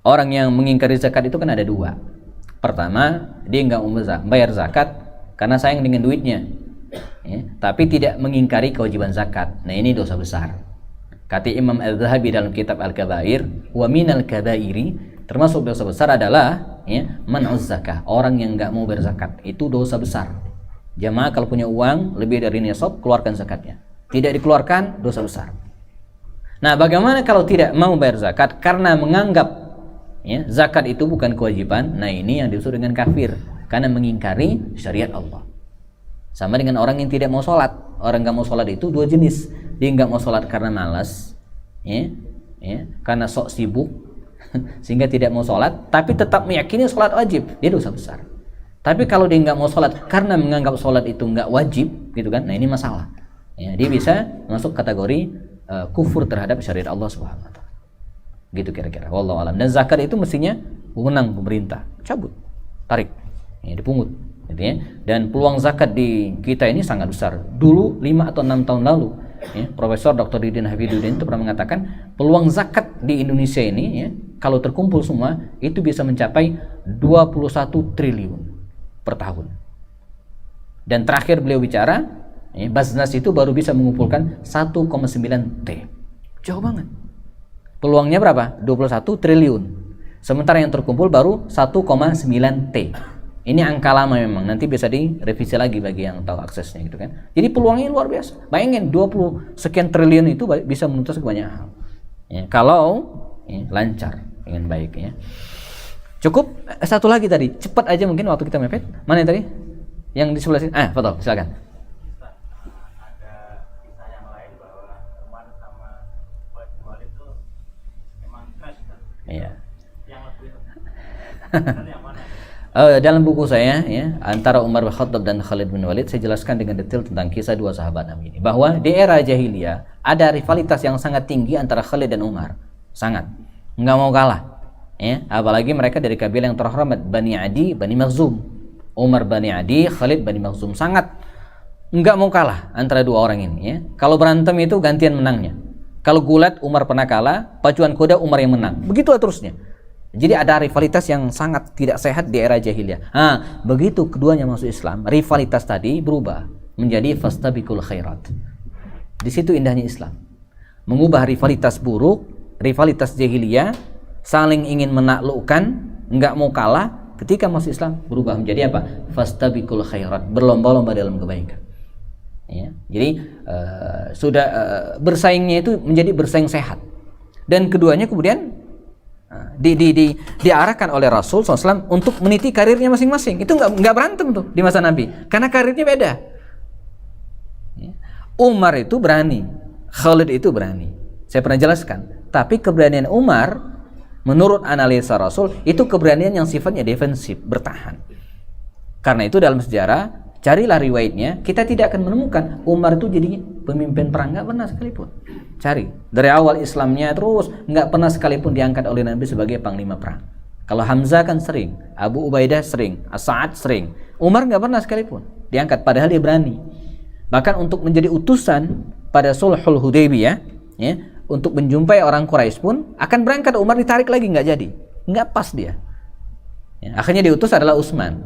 orang yang mengingkari zakat itu kan ada 2. Pertama, dia enggak membayar zakat karena sayang dengan duitnya. Tapi tidak mengingkari kewajiban zakat. Nah ini dosa besar. Kata Imam Al-Zahabi dalam kitab Al-Kabair, wa minal kabairi, termasuk dosa besar adalah man'uz zakah, orang yang enggak mau berzakat. Itu dosa besar. Jamaah kalau punya uang lebih dari nisab, keluarkan zakatnya. Tidak dikeluarkan, dosa besar. Nah bagaimana kalau tidak mau bayar zakat karena menganggap zakat itu bukan kewajiban? Nah ini yang disebut dengan kafir, karena mengingkari syariat Allah. Sama dengan orang yang tidak mau sholat. Orang nggak mau sholat itu 2 jenis. Dia nggak mau sholat karena malas, karena sok sibuk, sehingga tidak mau sholat, tapi tetap meyakini sholat wajib, dia dosa besar. Tapi kalau dia nggak mau sholat karena menganggap sholat itu nggak wajib, gitu kan? Nah ini masalah. Ya, dia bisa masuk kategori kufur terhadap syariat Allah Subhanahu Wa Taala. Gitu kira-kira. Wallahu alam. Dan zakat itu mestinya wewenang pemerintah, cabut, tarik, ya, dipungut. Gitu ya. Dan peluang zakat di kita ini sangat besar. Dulu 5 atau 6 tahun lalu, ya, Profesor Dr. Didin Hafiduddin itu pernah mengatakan peluang zakat di Indonesia ini, ya, kalau terkumpul semua itu bisa mencapai 21 triliun per tahun. Dan terakhir beliau bicara, ya, Basnas itu baru bisa mengumpulkan 1,9 T. Jauh banget. Peluangnya berapa? 21 triliun. Sementara yang terkumpul baru 1,9 T. Ini angka lama memang, nanti bisa direvisi lagi bagi yang tahu aksesnya gitu kan. Jadi peluangnya luar biasa. Bayangin 20 sekian triliun itu bisa menuntut banyak hal. Ya, kalau ya, lancar dengan baik ya. Cukup satu lagi tadi, cepat aja mungkin waktu kita mepet. Mana yang tadi? Yang di sebelah sini. Foto, silakan. Ada kisah yang lain bahwa Umar sama Khalid itu emang crush kan? Iya. Yang lebih yang mana? Dalam buku saya ya, antara Umar bin Khattab dan Khalid bin Walid, saya jelaskan dengan detail tentang kisah dua sahabat Nabi ini, bahwa di era jahiliyah ada rivalitas yang sangat tinggi antara Khalid dan Umar, sangat nggak mau kalah ya, apalagi mereka dari kabilah yang terhormat, Bani Adi, Bani Makhzum. Umar Bani Adi, Khalid Bani Makhzum, sangat nggak mau kalah antara dua orang ini ya. Kalau berantem itu gantian menangnya. Kalau gulat Umar pernah kalah, pacuan kuda Umar yang menang, begitu terusnya. Jadi ada rivalitas yang sangat tidak sehat di era jahiliyah. Begitu keduanya masuk Islam, rivalitas tadi berubah menjadi fastabiqul khairat. Di situ indahnya Islam. Mengubah rivalitas buruk, rivalitas jahiliyah, saling ingin menaklukkan, enggak mau kalah, ketika masuk Islam berubah menjadi apa? Fastabiqul khairat, berlomba-lomba dalam kebaikan. Ya, jadi bersaingnya itu menjadi bersaing sehat. Dan keduanya kemudian diarahkan oleh Rasul SAW untuk meniti karirnya masing-masing. Itu nggak berantem tuh di masa Nabi, karena karirnya beda. Umar itu berani, Khalid itu berani. Saya pernah jelaskan. Tapi keberanian Umar, menurut analisa Rasul, itu keberanian yang sifatnya defensif, bertahan. Karena itu dalam sejarah, carilah riwayatnya, kita tidak akan menemukan Umar itu jadi pemimpin perang, nggak pernah sekalipun. Cari dari awal Islamnya terus nggak pernah sekalipun diangkat oleh Nabi sebagai panglima perang. Kalau Hamzah kan sering, Abu Ubaidah sering, As-Sa'ad sering, Umar nggak pernah sekalipun diangkat, padahal dia berani. Bahkan untuk menjadi utusan pada Sulhul Hudaybiyah, ya, untuk menjumpai orang Quraisy pun akan berangkat, Umar ditarik lagi, nggak jadi, nggak pas dia. Ya, akhirnya diutus adalah Utsman.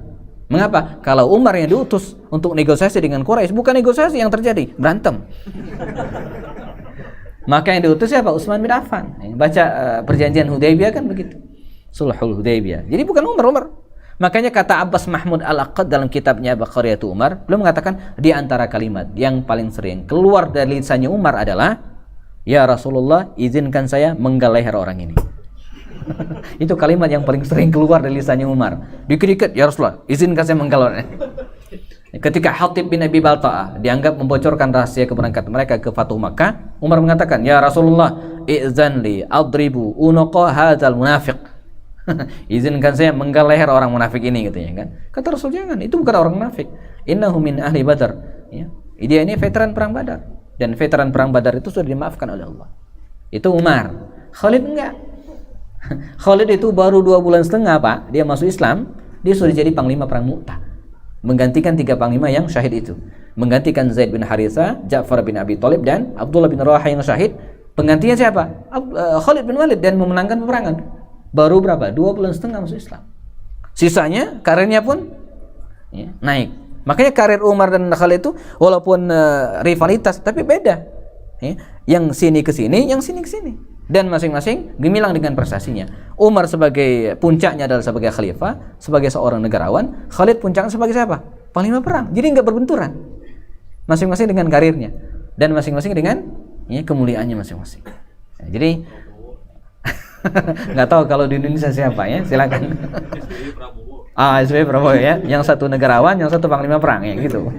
Mengapa? Kalau Umar yang diutus untuk negosiasi dengan Quraisy, bukan negosiasi yang terjadi, berantem. Maka yang diutus siapa? Utsman bin Affan. Baca perjanjian Hudaybiyah kan begitu. Sulhul Hudaybiyah. Jadi bukan Umar. Makanya kata Abbas Mahmud Al-Aqad dalam kitabnya Baqariyatu Umar, beliau mengatakan di antara kalimat yang paling sering keluar dari lisannya Umar adalah, ya Rasulullah, izinkan saya menggal leher orang ini. Itu kalimat yang paling sering keluar dari lisannya Umar. Dikit-dikit, ya Rasulullah, izinkan saya menggal orang ini. Ketika Hatib bin Abi Balta'ah dianggap membocorkan rahasia keberangkatan mereka ke Fatuh Makkah, Umar mengatakan, ya Rasulullah, i'zan li adribu unuqa hadzal munafiq. Izinkan saya menggal leher orang munafik ini, katanya kan. Kata Rasul, jangan, itu bukan orang munafik. Innahu min ahli Badar. Ya. Dia ini veteran perang Badar, dan veteran perang Badar itu sudah dimaafkan oleh Allah. Itu Umar. Khalid enggak. Khalid itu baru 2 bulan setengah Pak, dia masuk Islam, dia sudah jadi panglima perang Mu'tah, menggantikan 3 panglima yang syahid itu, menggantikan Zaid bin Haritha, Ja'far bin Abi Thalib, dan Abdullah bin Rawaha yang syahid. Penggantinya siapa? Khalid bin Walid, dan memenangkan peperangan. Baru berapa? 2 bulan setengah masuk Islam. Sisanya karirnya pun ya, naik. Makanya karir Umar dan Khalid itu walaupun rivalitas tapi beda. Ya. Yang sini ke sini, yang sini ke sini. Dan masing-masing gemilang dengan prestasinya. Umar sebagai puncaknya adalah sebagai khalifah, sebagai seorang negarawan. Khalid puncaknya sebagai siapa? Panglima perang. Jadi nggak berbenturan. Masing-masing dengan karirnya dan masing-masing dengan ya, kemuliaannya masing-masing. Ya, jadi nggak tahu kalau di Indonesia siapa ya, silakan. SBY Prabowo ya, yang satu negarawan, yang satu panglima perang ya gitu.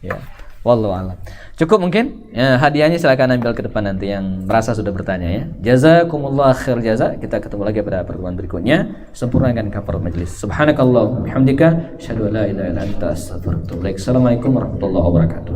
Ya. Wallahu a'lam. Cukup mungkin? Ya, hadiahnya silakan ambil ke depan nanti yang merasa sudah bertanya ya. Jazakumullah khair jaza. Kita ketemu lagi pada pertemuan berikutnya. Sempurnakan kafarat majelis. Subhanakallahumma bihamdika asyhadu an la ilaha illa anta astaghfiruka wa atubu ilaik. Assalamualaikum warahmatullahi wabarakatuh.